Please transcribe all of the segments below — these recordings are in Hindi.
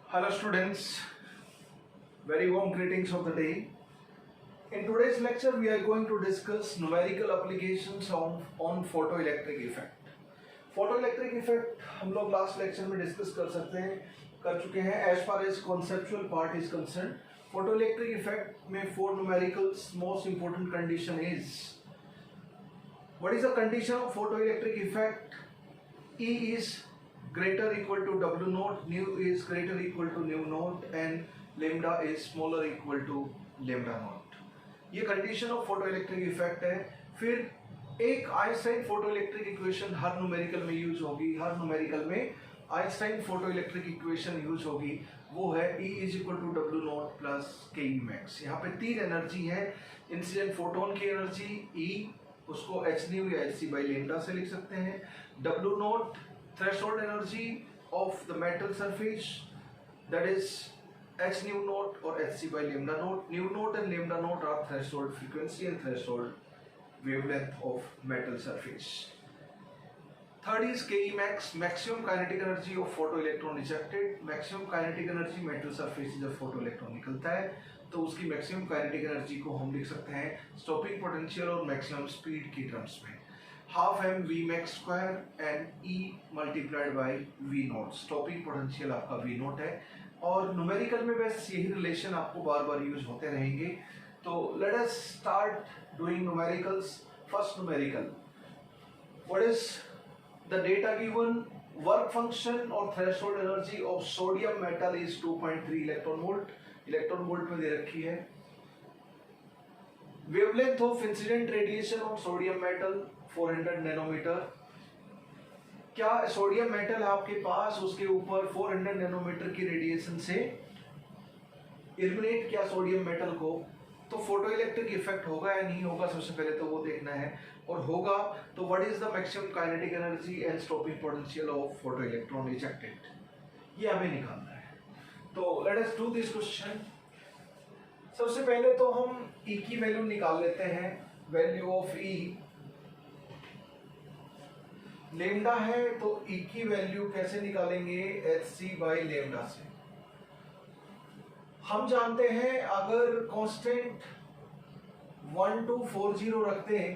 Hello students, very warm greetings of the day. In today's lecture we are going to discuss numerical applications on photoelectric effect. Photoelectric effect हम लोग लास्ट लेक्चर में डिस्कस कर चुके हैं. As far as conceptual part is concern, photoelectric effect में 4 numericals. Most important condition is, what is the condition of photoelectric effect? E is greater equal to W naught, nu is greater equal to nu naught and lambda is smaller equal to lambda naught. ये कंडीशन ऑफ फोटोइलेक्ट्रिक इफेक्ट है. फिर एक आइंस्टाइन फोटोइलेक्ट्रिक इक्वेशन हर न्यूमेरिकल में यूज होगी. हर न्यूमेरिकल में आइंस्टाइन फोटोइलेक्ट्रिक इक्वेशन यूज होगी. वो है E is equal to W naught plus K E max. यहाँ पे 3 एनर्जी है. इंसिडेंट फोटोन की एनर्जी E, उसको एच न्यू या एच सी बाई लेमडा से लिख सकते हैं. W naught threshold energy of the metal surface, that is h nu naught or hc by lambda naught. Nu naught and lambda naught are threshold frequency and threshold wavelength of metal surface. Third is Ke max, maximum kinetic energy of photoelectron ejected. maximum kinetic energy metal surface से जब photoelectron निकलता है तो उसकी maximum kinetic energy को हम लिख सकते हैं stopping potential और maximum speed की terms में. Half M we max square and E multiplied by we naught. Stopping potential आपका वी नोट है. और न्यूमेरिकल में बस यही रिलेशन आपको बार बार यूज होते रहेंगे. तो let us start doing numericals. First numerical, what is the data given? Work function और threshold energy of sodium metal is 2.3 electron volt. Electron volt में दे रखी है. Wavelength of incident radiation of sodium metal 400 nanometre. क्या सोडियम मेटल आपके पास, उसके ऊपर 400 नैनोमीटर की रेडिएशन से इल्यूमिनेट किया सोडियम मेटल को, तो फोटोइलेक्ट्रिक इफेक्ट होगा या नहीं होगा? सबसे पहले तो वो देखना है. और होगा तो what is the maximum kinetic energy and stopping potential of photoelectron ejected, ये हमें निकालना है. तो let us do this question. सबसे पहले तो हम E की वैल्यू निकाल लेते हैं. वैल्यू ऑफ E लेमडा है, तो E की वैल्यू कैसे निकालेंगे? एच सी बाई लेमडा से. हम जानते हैं अगर कांस्टेंट 1240 रखते हैं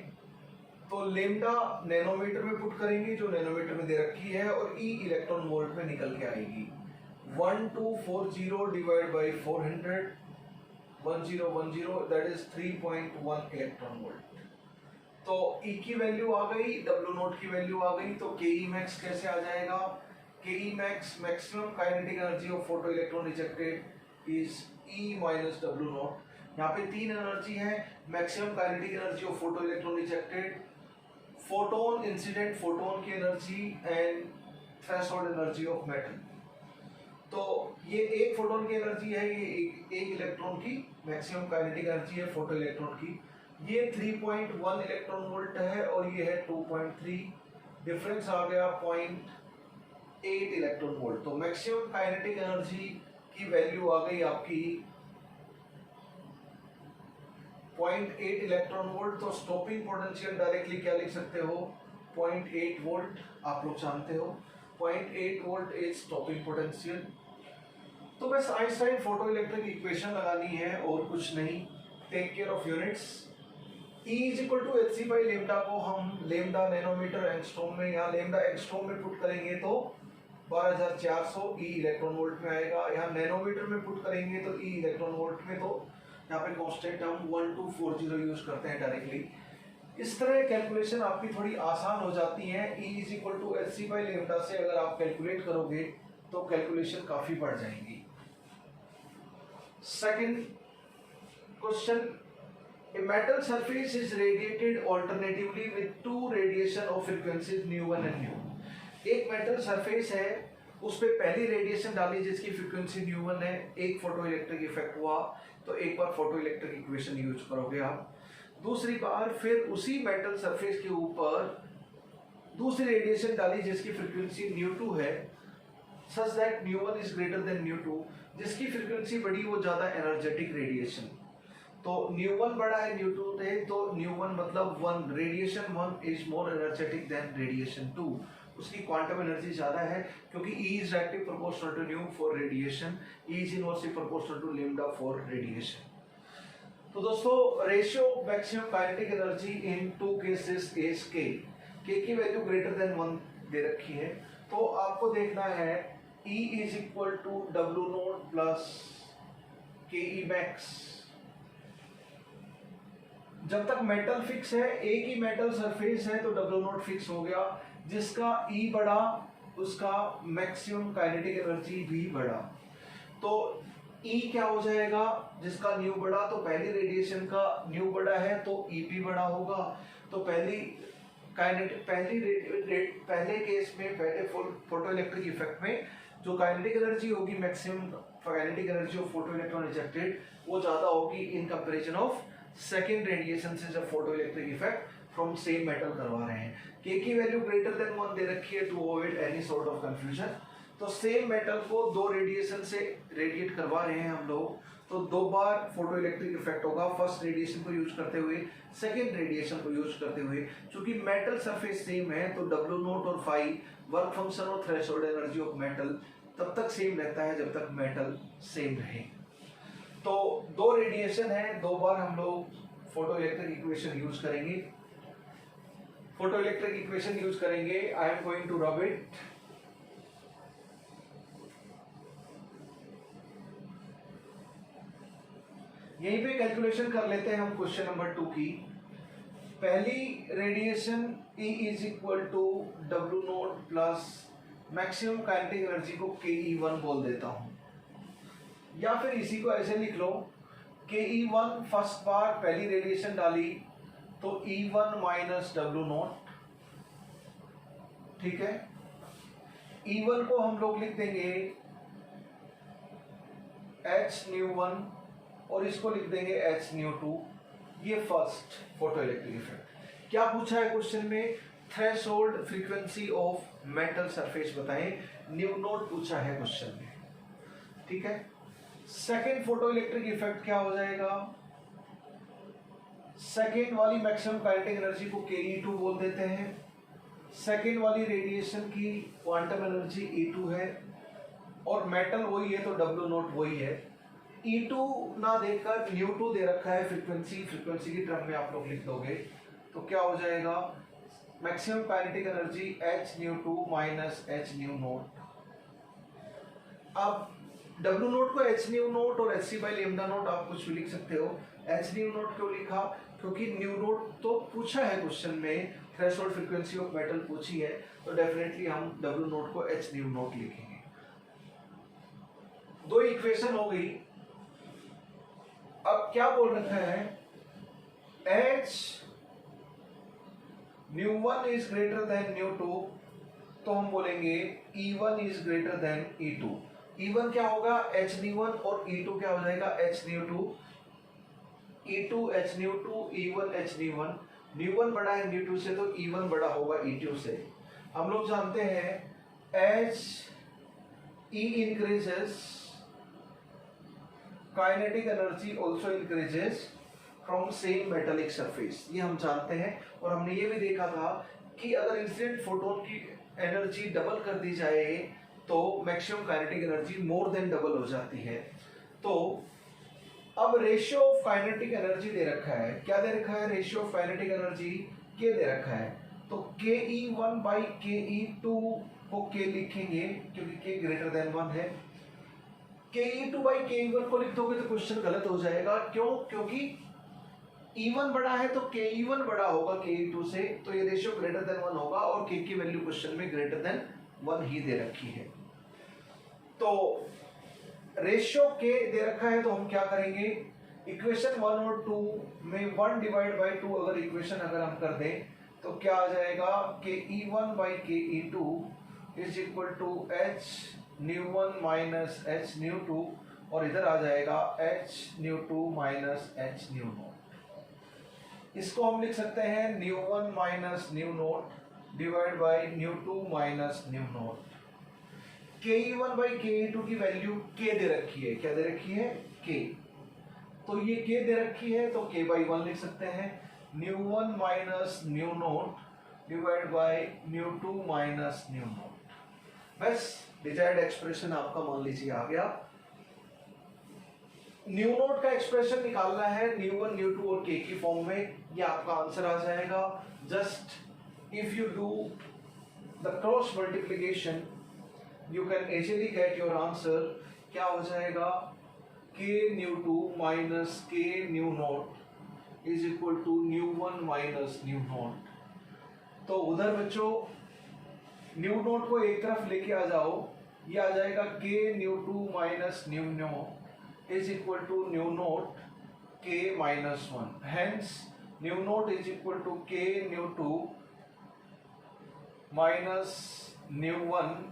तो लेमडा नैनोमीटर में पुट करेंगे, जो नैनोमीटर में दे रखी है, और E इलेक्ट्रॉन वोल्ट में निकल के आएगी. 1240 divide by 400, 1010, that is 3.1 electron volt. तो E की वैल्यू आ गई, W नोट की वैल्यू आ गई. तो के ई मैक्स कैसे आ जाएगा? K E max, maximum kinetic energy of photo electron ejected is E minus W naught. यहाँ पे 3 एनर्जी है. Maximum kinetic energy of photo electron ejected, photon, incident photon की energy and threshold energy of metal. तो ये एक फोटोन की एनर्जी है, ये एक इलेक्ट्रॉन की मैक्सिमम काइनेटिक एनर्जी है फोटो इलेक्ट्रॉन की. ये 3.1 इलेक्ट्रॉन वोल्ट है और ये है 2.3. डिफरेंस आ गया 0.8 इलेक्ट्रॉन वोल्ट. तो मैक्सिमम काइनेटिक एनर्जी की वैल्यू आ गई आपकी 0.8 इलेक्ट्रॉन वोल्ट. तो स्टॉपिंग पोटेंशियल डायरेक्टली क्या लिख सकते हो? 0.8 वोल्ट. आप लोग जानते हो 0.8 वोल्ट इज स्टॉपिंग पोटेंशियल. तो बस आइंस्टाइन फोटो इलेक्ट्रिक इक्वेशन लगानी है और कुछ नहीं. Take care of units. E is equal to H C by lambda को हम लेमडा नैनोमीटर एंगस्ट्रॉम में, यहाँ लेमडा एंगस्ट्रॉम में पुट करेंगे तो 12400 E इलेक्ट्रॉन वोल्ट में आएगा. यहाँ नैनोमीटर में पुट करेंगे तो E इलेक्ट्रॉन वोल्ट में. तो यहाँ पे कांस्टेंट हम 1240 यूज करते हैं डायरेक्टली. इस तरह कैलकुलेशन आपकी थोड़ी आसान हो जाती है. E is equal to H C by lambda से अगर आप कैलकुलेट करोगे तो कैलकुलेशन काफी बढ़ जाएंगी. Second question, a metal surface is radiated alternatively with two radiation of frequencies nu1 and nu. एक मेटल सरफेस है, उस पे पहली रेडिएशन डाली जिसकी फ्रीक्वेंसी nu1 है. एक फोटो इलेक्ट्रिक इफेक्ट हुआ तो एक बार फोटो इलेक्ट्रिक इक्वेशन यूज करोगे आप. दूसरी बार फिर उसी मेटल सरफेस के ऊपर दूसरी रेडिएशन डाली जिसकी फ्रीक्वेंसी nu2 है, such that nu1 is greater than nu2. जिसकी फ्रीक्वेंसी बड़ी वो ज्यादा एनर्जेटिक रेडिएशन. तो nu1 बड़ा है nu2 से, तो nu1 मतलब 1, radiation 1 is more energetic than radiation 2. उसकी क्वांटम एनर्जी ज़्यादा है, क्योंकि E is directly proportional to nu for radiation, E is inversely proportional to lambda for radiation. तो दोस्तों ratio maximum kinetic energy in two cases is K की वैल्यू ग्रेटर देन 1 दे रखी है। तो आपको देखना है E is equal to W naught plus K E max. जब तक मेटल फिक्स है, एक ही मेटल सरफेस है, तो डब्ल्यू नोट फिक्स हो गया। जिसका E बढ़ा उसका मैक्सिमम काइनेटिक एनर्जी भी बढ़ा। तो E क्या हो जाएगा, जिसका न्यू बढ़ा, तो पहली रेडिएशन का न्यू बढ़ा है तो E भी बढ़ा होगा। तो पहले केस में, पहले फोटो इलेक्ट्रिक इफेक्ट में जो काइनेटिक एनर्जी होगी, maximum kinetic energy of photo electron ejected, वो ज्यादा होगी in comparison of second radiation से जब photo electric effect from same metal करवा रहे हैं। के की वैल्यू ग्रेटर देन 1 दे रखी है to avoid any sort of confusion. तो सेम मेटल को दो रेडिएशन से रेडिएट करवा रहे हैं हम लोग, तो दो बार फोटो इलेक्ट्रिक इफेक्ट होगा, फर्स्ट रेडिएशन को यूज करते हुए, सेकेंड रेडिएशन को यूज करते हुए। चूंकि मेटल सरफेस सेम है तो डब्ल्यू नोट और फाई वर्क फंक्शन और थ्रेशोल्ड एनर्जी ऑफ मेटल तब तक सेम रहता है जब तक मेटल सेम रहे। तो दो रेडिएशन है, दो बार हम लोग फोटो इलेक्ट्रिक इक्वेशन यूज करेंगे। फोटो इलेक्ट्रिक इक्वेशन यूज करेंगे, I am going to rub it. यहीं पे कैलकुलेशन कर लेते हैं हम क्वेश्चन नंबर 2 की। पहली radiation E is equal to W naught plus maximum kinetic energy को KE1 बोल देता हूं, या फिर इसी को ऐसे लिख लो KE1 फर्स्ट बार पहली रेडिएशन डाली तो E1 माइनस डब्ल्यू नोट, ठीक है। E1 को हम लोग लिख देंगे H न्यू 1 और इसको लिख देंगे H न्यू 2। ये फर्स्ट फोटो इलेक्ट्रिक इफेक्ट। क्या पूछा है क्वेश्चन में, threshold frequency of metal surface बताएं, न्यू नोट पूछा है क्वेश्चन में, ठीक है। सेकेंड फोटो इलेक्ट्रिक इफेक्ट क्या हो जाएगा, सेकेंड वाली मैक्सिमम काइनेटिक एनर्जी को KE2 बोल देते हैं। सेकेंड वाली रेडिएशन की क्वांटम एनर्जी E2 है और मेटल वही है तो डब्ल्यू नोट वही है। E2 ना देकर न्यू2 दे रखा है, फ्रीक्वेंसी की टर्म में आप लोग लिख दोगे तो क्या हो जाएगा, maximum kinetic energy H nu 2 minus H nu note. अब W नोट को H न्यू नोट और Hc बाई लैम्डा नोट आप कुछ भी लिख सकते हो। H न्यू नोट क्यों लिखा, क्योंकि न्यू नोट तो पूछा है क्वेश्चन में, थ्रेशोल्ड फ्रीक्वेंसी ऑफ मेटल पूछी है, तो डेफिनेटली हम W नोट को H न्यू नोट लिखेंगे। दो इक्वेशन हो गई। अब क्या बोल रखा है, H nu 1 is greater than new 2, तो हम बोलेंगे E1 is greater than E2। E1 क्या होगा H न्यू 1 और E2 क्या हो जाएगा H nu 2। E2 H nu 2, E1 H nu 1। New 1 बड़ा है न्यू 2 से तो E1 बड़ा होगा E2 से। हम लोग जानते हैं H E increases, kinetic energy also increases from same metallic surface, ये हम जानते हैं। और हमने ये भी देखा था कि अगर इंसिडेंट फोटोन की एनर्जी डबल कर दी जाए तो maximum kinetic energy more than double हो जाती है। तो अब रेशियो ऑफ काइनेटिक एनर्जी दे रखा है, क्या दे रखा है, ratio of kinetic energy K दे रखा है। तो KE1 बाई KE2 को K लिखेंगे क्योंकि K ग्रेटर देन 1 है। KE2 बाई KE1 को लिख दोगे तो क्वेश्चन गलत हो जाएगा, क्यों, क्योंकि E1 बड़ा है तो KE1 बड़ा होगा KE2 से, तो ये रेशियो ग्रेटर देन 1 होगा और K की वैल्यू क्वेश्चन में ग्रेटर देन 1 ही दे रखी है। तो रेशियो K दे रखा है तो हम क्या करेंगे, इक्वेशन 1 और 2 में 1 डिवाइड बाई 2 अगर इक्वेशन अगर हम कर दें तो क्या आ जाएगा, KE1 by KE2 is equal to H nu 1 minus H nu 2 और इधर आ जाएगा H nu 2 minus H nu naught. इसको हम लिख सकते हैं nu 1 minus nu naught divide by nu 2 minus nu naught. KE1 by KE2 की वैल्यू K दे रखी है, क्या दे रखी है K, तो ये K दे रखी है तो K बाई 1 लिख सकते हैं। Nu 1 minus nu naught divide by nu two minus nu naught. बस डिजायर्ड एक्सप्रेशन आपका मान लीजिए आ गया। न्यू नोट का एक्सप्रेशन निकालना है न्यू वन न्यू टू और के की फॉर्म में, ये आपका आंसर आ जाएगा। Just if you do the cross multiplication you can easily get your answer. क्या हो जाएगा, K nu two minus K nu naught is equal to nu one minus nu naught. तो उधर बच्चों न्यू नोट को एक तरफ लेके आ जाओ, ये आ जाएगा K nu two minus nu naught is equal to nu naught K minus one. Hence nu naught is equal to K nu two minus nu one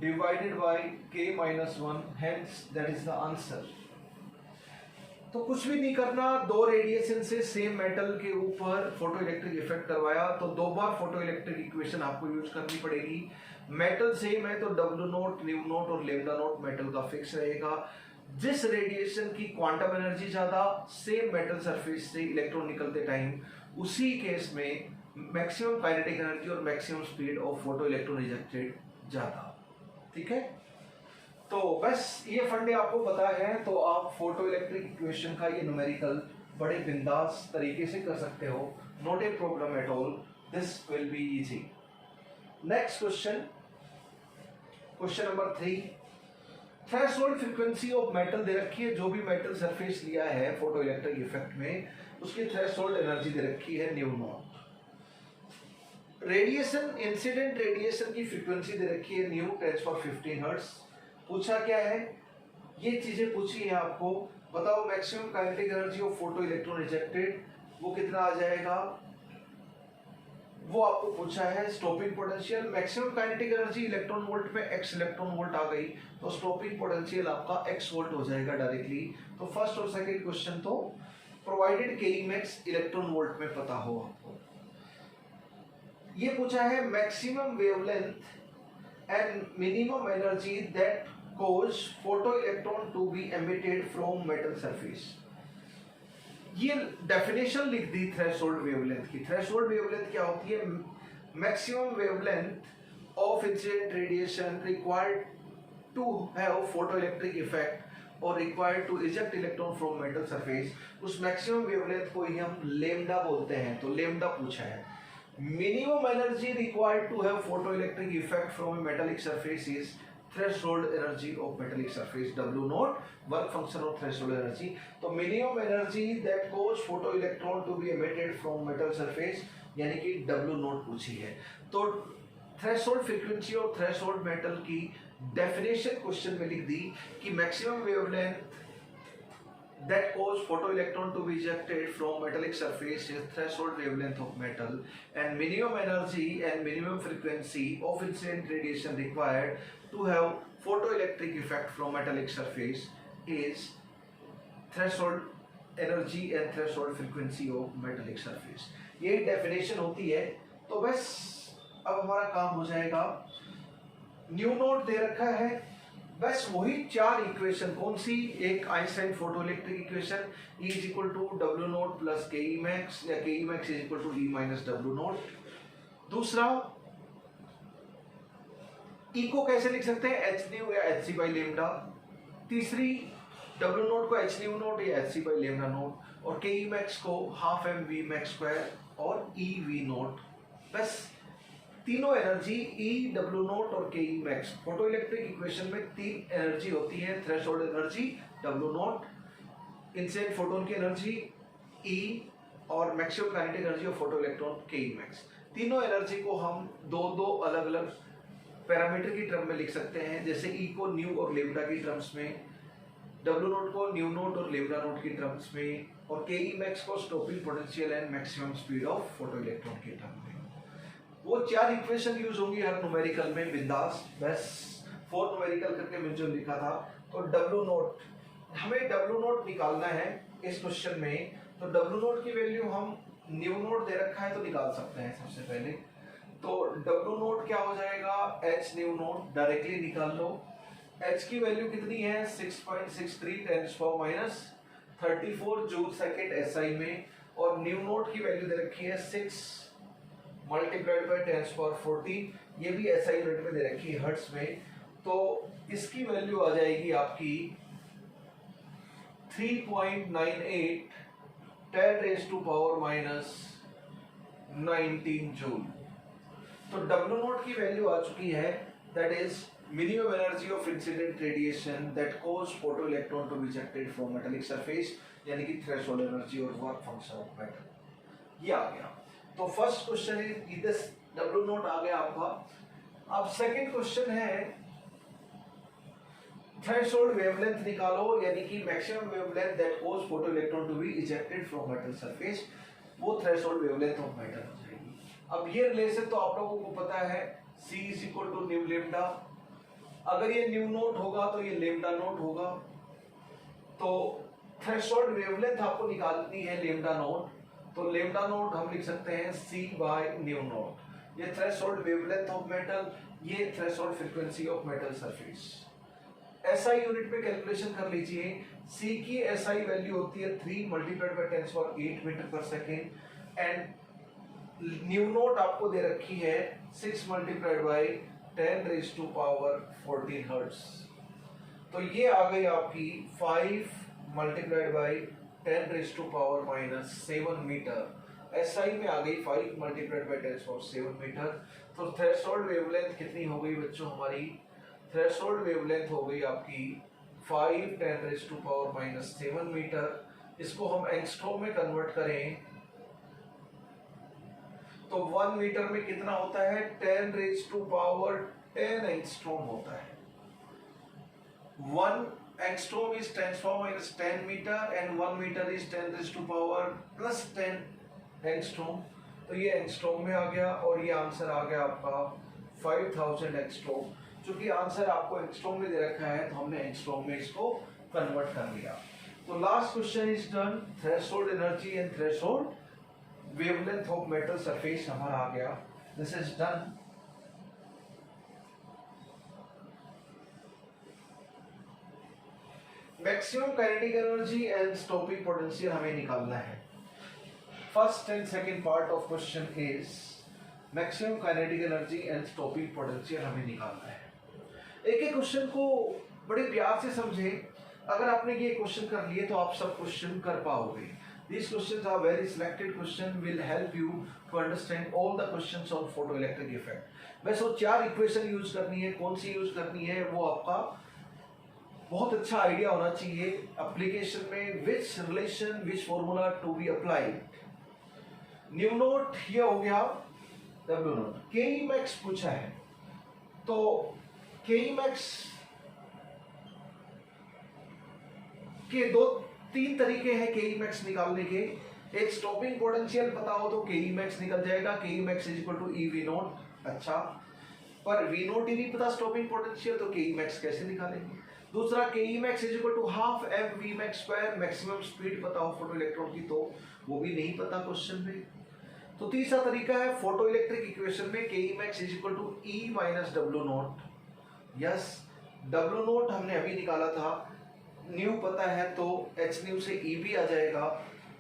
divided by k minus 1, hence that is the answer। तो कुछ भी नहीं करना, दो रेडिएशन से सेम मेटल के ऊपर फोटो इलेक्ट्रिक इफेक्ट करवाया तो दो बार फोटो इलेक्ट्रिक इक्वेशन आपको यूज करनी पड़ेगी। मेटल सेम है तो डब्ल्यू नोट न्यू नोट और लेमडा नोट मेटल का फिक्स रहेगा। जिस रेडिएशन की क्वांटम एनर्जी ज्यादा सेम मेटल सरफेस से इलेक्ट्रॉन निकलते टाइम, उसी केस में मैक्सिमम काइनेटिक एनर्जी और maximum speed of photo electron rejected ज्यादा। ठीक है, तो बस ये फंडे आपको पता है तो आप फोटो इलेक्ट्रिक इक्वेशन का ये न्यूमेरिकल बड़े बिंदास तरीके से कर सकते हो। Not a problem at all, this will be easy. Next question, question number 3। Threshold frequency of metal दे रखी है, जो भी मेटल सरफेस लिया है फोटो इलेक्ट्रिक इफेक्ट में उसकी थ्रेशोल्ड एनर्जी दे रखी है new not. Radiation incident radiation की फ्रीक्वेंसी दे रखी है न्यू 10⁻15 हर्ट्ज। पूछा क्या है, ये चीजें पूछी है आपको, बताओ maximum kinetic energy of photo electron rejected वो कितना आ जाएगा, वो आपको पूछा है। Stopping potential, maximum kinetic energy electron volt में x इलेक्ट्रॉन वोल्ट आ गई तो स्टॉपिंग पोटेंशियल आपका x वोल्ट हो जाएगा डायरेक्टली। तो फर्स्ट और सेकंड क्वेश्चन तो provided K max electron volt में पता हो आपको। ये पूछा है maximum wavelength and minimum energy that cause photo electron to be emitted from metal surface. ये डेफिनेशन लिख दी थ्रेशोल्ड वेवलेंथ की। थ्रेशोल्ड वेवलेंथ क्या होती है, maximum wavelength of incident radiation required to have photo electric effect और required to eject electron from metal surface. उस मैक्सिमम वेवलेंथ को ही हम लेमडा बोलते हैं, तो लेमडा पूछा है। Minimum energy required to have photoelectric effect from a metallic surface is threshold energy of metallic surface, W naught, work function of threshold energy। तो minimum energy that cause photoelectron to be emitted from metal surface यानी कि W naught पूछी है। तो threshold frequency और threshold metal की definition क्वेश्चन में लिख दी कि maximum wavelength that cause photoelectron to be ejected from metallic surface is threshold wavelength of metal, and minimum energy and minimum frequency of incident radiation required to have photoelectric effect from metallic surface is threshold energy and threshold frequency of metallic surface। ये डेफिनेशन होती है। तो बस अब हमारा काम हो जाएगा, न्यू नोट दे रखा है, बस वही चार इक्वेशन, कौन सी, एक Einstein photo electric equation E is equal to W naught plus K E max या K E max is equal to E minus W naught. दूसरा E को कैसे लिख सकते हैं, एच न्यू या एच सी बाई लेमडा। तीसरी डब्ल्यू नोट को एच न्यू नोट या H C by lambda naught, और के ई मैक्स को half M we max square और ई वी नोट। बस तीनों एनर्जी E, W नोट और K E max, photo electric equation में तीन एनर्जी होती है, threshold energy W note, incident photon की एनर्जी E और maximum kinetic energy of photo electron के ई मैक्स। तीनों एनर्जी को हम दो दो अलग अलग पैरामीटर की टर्म में लिख सकते हैं, जैसे E को न्यू और लेमडा की टर्म्स में, W नोट को न्यू नोट और लेमडा नोट की टर्म्स में, और के ई मैक्स को stopping potential and maximum speed of photo electron की टर्म में। वो चार इक्वेशन यूज होंगी हर न्यूमेरिकल में बिंदास। बस 4 न्यूमेरिकल करके मैंने जो लिखा था, तो डब्ल्यू नोट, हमें डब्ल्यू नोट निकालना है इस क्वेश्चन में। तो डब्ल्यू नोट की वैल्यू हम, न्यू नोट दे रखा है तो निकाल सकते हैं सबसे पहले। तो डब्ल्यू नोट क्या हो जाएगा, एच न्यू नोट, डायरेक्टली निकाल लो। एच की वैल्यू कितनी है, 6.63 10⁻34 जूल सेकेंड एसआई में, और न्यू नोट की वैल्यू दे रखी है 6 मल्टीप्लाइड बाय 10⁻14, ये भी एसआई यूनिट में दे रखी है हर्ट्ज में, तो इसकी वैल्यू आ जाएगी आपकी 3.98 10⁻⁻19 जूल। तो W नॉट की वैल्यू आ चुकी है, that is minimum energy of incident radiation that cause photo electron to be ejected from metallic surface, यानी कि थ्रेशोल्ड एनर्जी और वर्क फंक्शन ऑफ मेटल, ये आ गया। तो first question is this W naught आ गया आपका। अब सेकंड क्वेश्चन है थ्रेशोल्ड वेवलेंथ निकालो, यानी कि maximum wavelength that cause photo electron to be ejected from metal surface, वो थ्रेशोल्ड वेवलेंथ ऑफ मेटल हो जाएगी। अब ये रिलेशन तो आप लोगों को पता है, C is equal to nu lambda, अगर ये न्यू नोट होगा तो ये लेमडा नोट होगा। तो थ्रेशोल्ड वेवलेंथ आपको निकालनी है लेमडा नोट, तो लेमडा नोट हम लिख सकते हैं C बाय न्यू नोट। ये थ्रेशोल्ड वेवलेंथ ऑफ मेटल, ये threshold frequency of metal surface. SI unit में कैलकुलेशन कर लीजिए, C की एसआई वैल्यू होती है 3 multiplied by 10⁻8 metre per second, and new note आपको दे रखी है 6 मल्टीप्लाइड बाय 10⁻14 हर्ट्ज। तो ये आ गई आपकी 5 मल्टीप्लाइड बाय 10⁻⁻7 मीटर। एसआई में आ गई 5 मल्टीप्लाइड बाय 10⁻7 मीटर। तो थ्रेशोल्ड वेवलेंथ कितनी हो गई बच्चों हमारी? थ्रेशोल्ड वेवलेंथ हो गई आपकी 5 10⁻7 मीटर। इसको हम एंगस्ट्रॉम में कन्वर्ट करें तो 1 मीटर में कितना होता है? 10⁻10 एंगस्ट्रॉम होता है। 1 angstrom is 10⁻10 metre and 1 metre is 10⁻+10 angstrom. तो ये एंगस्ट्रॉम में आ गया और ये आंसर आ गया आपका 5000 एंगस्ट्रॉम। चूंकि आंसर आपको एंगस्ट्रॉम में दे रखा है तो हमने एंगस्ट्रॉम में इसको कन्वर्ट कर लिया। तो last question is done. Threshold energy and threshold wavelength of metal surface हमारा आ गया। This is done. Maximum kinetic energy and stopping potential हमें निकालना है। First and second part of question is maximum kinetic energy and stopping potential हमें निकालना है। एक एक क्वेश्चन को बड़े प्यार से समझे। अगर आपने ये क्वेश्चन कर लिए तो आप सब क्वेश्चन कर पाओगे। These questions are very selected question will help you to understand all the questions on photoelectric effect. वैसे 4 इक्वेशन यूज करनी है, कौन सी यूज करनी है वो आपका बहुत अच्छा आइडिया होना चाहिए। एप्लीकेशन में which relation which formula to be applied. Nu naught ये हो गया, डब्ल्यू नोट। के मैक्स पूछा है तो के मैक्स के 2-3 तरीके हैं के मैक्स निकालने के। एक स्टॉपिंग पोटेंशियल पता हो तो के मैक्स निकल जाएगा। K max is equal to E V naught. अच्छा, पर वी नोट ही नहीं पता स्टॉपिंग पोटेंशियल, तो के मैक्स कैसे निकालेंगे? दूसरा, K max is equal to half M we max square. Maximum speed पता हो फोटो इलेक्ट्रॉन की तो वो भी नहीं पता क्वेश्चन में। तो तीसरा तरीका है फोटो इलेक्ट्रिक इक्वेशन में K max is equal to E minus W naught. Yes, W naught हमने अभी निकाला था, न्यू पता है तो एच न्यू से ई भी आ जाएगा।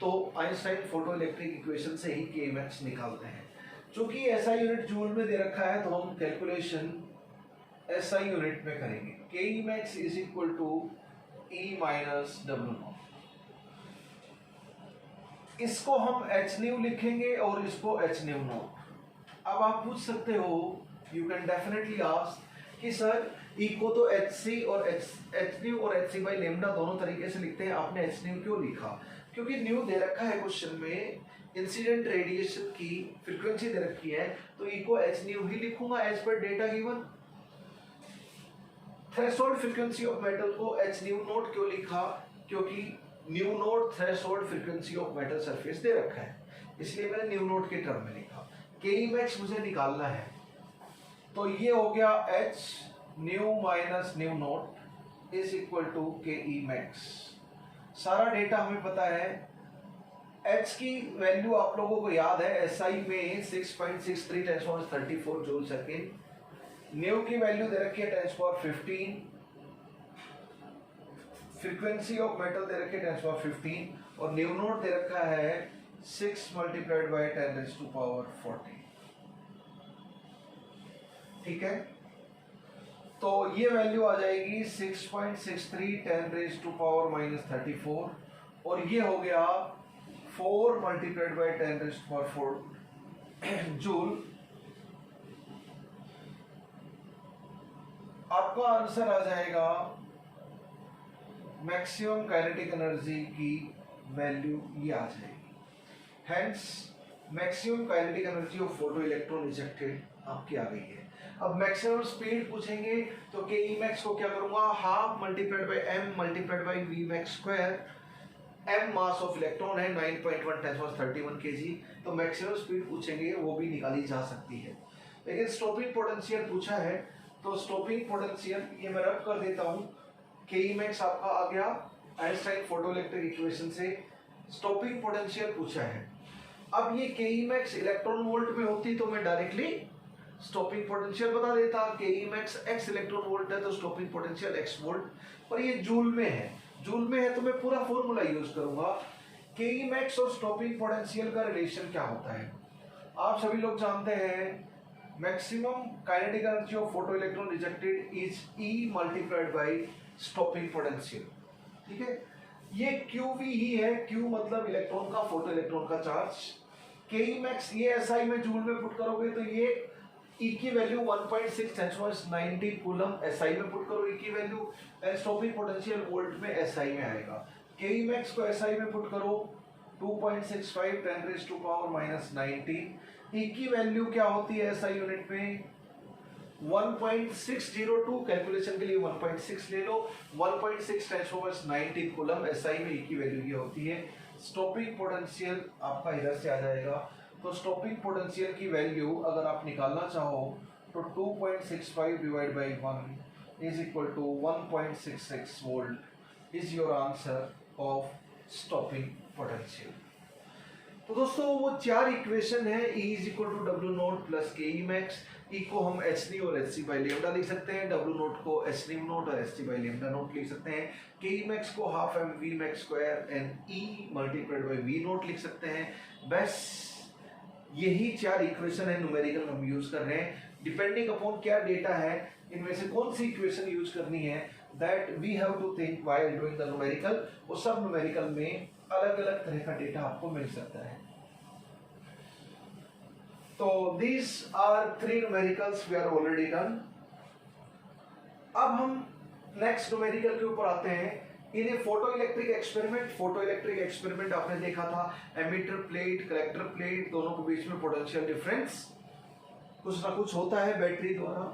तो आइंस्टाइन फोटो इलेक्ट्रिक इक्वेशन से ही के मैक्स निकालते हैं। चूंकि ऐसा यूनिट जूल में दे रखा है तो हम कैलकुलेशन एसआई यूनिट में करेंगे। K max is equal to E minus W naught. इसको हम एच न्यू लिखेंगे और इसको एच न्यू नॉट। अब आप पूछ सकते हो, यू कैन डेफिनेटली आस्क कि सर ई को तो एच सी और एच न्यू और एच सी बाई लेमडा दोनों तरीके से लिखते हैं, आपने एच न्यू क्यों लिखा? क्योंकि न्यू दे रखा है क्वेश्चन में, इंसिडेंट रेडिएशन की फ्रीक्वेंसी दे रखी है, तो ई को एच न्यू ही लिखूंगा as per data given. Threshold frequency of metal को एच न्यू नोट क्यों लिखा? क्योंकि nu naught threshold frequency of metal surface दे रखा है, इसलिए मैंने न्यू नोट के टर्म में लिखा। के मैक्स मुझे निकालना है, तो ये हो गया H nu minus nu naught is equal to K E max. सारा डेटा हमें पता है। एच की वैल्यू आप लोगों को याद है, एसआई में 6.63 × 10⁻34 जूल सेकेंड। न्यू की वैल्यू दे रखी है 10⁻15। फ्रीक्वेंसी ऑफ मेटल दे रखी है 10⁻15 और न्यू नोट दे रखा है 6 × 10⁻14। ठीक है, तो ये वैल्यू आ जाएगी 6.63 10⁻⁻34 और ये हो गया 4 मल्टीप्लाइड बाई 10⁴ जूल। आपका आंसर आ जाएगा मैक्सिमम काइनेटिक एनर्जी की वैल्यू ये आ जाएगी। Hence maximum kinetic energy of photo electron ejected आपकी आ गई है। अब मैक्सिमम स्पीड पूछेंगे तो के ई मैक्स को क्या करूंगा, half multiplied by M multiplied by V max square. M mass of electron है 9.1 10⁻31 kg, तो मैक्सिमम स्पीड पूछेंगे वो भी निकाली जा सकती है। लेकिन स्टॉपिंग पोटेंशियल पूछा है तो स्टॉपिंग पोटेंशियल ये मैं रब कर देता हूँ। के ई मैक्स आपका आ गया आइंस्टाइन फोटोइलेक्ट्रिक इक्वेशन से, स्टॉपिंग पोटेंशियल पूछा है। अब ये के ई मैक्स इलेक्ट्रॉन वोल्ट में होती तो मैं डायरेक्टली स्टॉपिंग पोटेंशियल बता देता। के E max x electron volt है तो स्टॉपिंग पोटेंशियल एक्स वोल्ट, पर ये जूल में है। जूल में है तो मैं पूरा फॉर्मूला यूज करूंगा। के ई मैक्स और स्टॉपिंग पोटेंशियल का रिलेशन क्या होता है आप सभी लोग जानते हैं। Maximum kinetic energy of photo electron rejected is E multiplied by stopping potential, ठीक है। ये क्यू वी ही है, क्यू मतलब इलेक्ट्रॉन का, फोटो इलेक्ट्रॉन का चार्ज। के ई मैक्स ये एसआई में जूल में पुट करोगे तो ये ई की वैल्यू 1.6 10⁻19 कूलम एसआई में पुट करो ई की value, and stopping potential volt में एसआई में आएगा। के ई मैक्स को एसआई में पुट करो 2.65 10⁻⁻19। ई की वैल्यू क्या होती है एसआई यूनिट में 1.602, कैलकुलेशन के लिए 1.6 ले लो, 1.6 10⁻19 कूलम एसआई में ई की वैल्यू ये होती है। स्टॉपिंग पोटेंशियल आपका इधर से आ जाएगा, तो स्टॉपिंग पोटेंशियल की वैल्यू अगर आप निकालना चाहो तो 2.65 divide by 1 is equal to 1.66 volt is your answer of stopping potential. तो दोस्तों वो चार इक्वेशन है, E is equal to W naught plus K E max. E को हम एच डी और एच सी बाई लेमडा लिख सकते हैं, डब्ल्यू नोट को एच डी नोट और H D by lambda naught लिख सकते हैं, के ई मैक्स को half M we max square and E multiplied by we naught लिख सकते हैं। बस यही चार इक्वेशन है न्यूमेरिकल हम यूज कर रहे हैं। डिपेंडिंग अपॉन क्या डेटा है इनमें से कौन सी इक्वेशन यूज करनी है, that we have to think while doing the numerical. वो सब न्यूमेरिकल में अलग अलग तरह का डेटा आपको मिल सकता है। तो these are 3 numericals we are already done। अब हम नेक्स्ट न्यूमेरिकल के ऊपर आते हैं। इन्हें फोटो इलेक्ट्रिक एक्सपेरिमेंट आपने देखा था, एमिटर प्लेट कलेक्टर प्लेट दोनों के बीच में पोटेंशियल डिफरेंस कुछ ना कुछ होता है बैटरी द्वारा।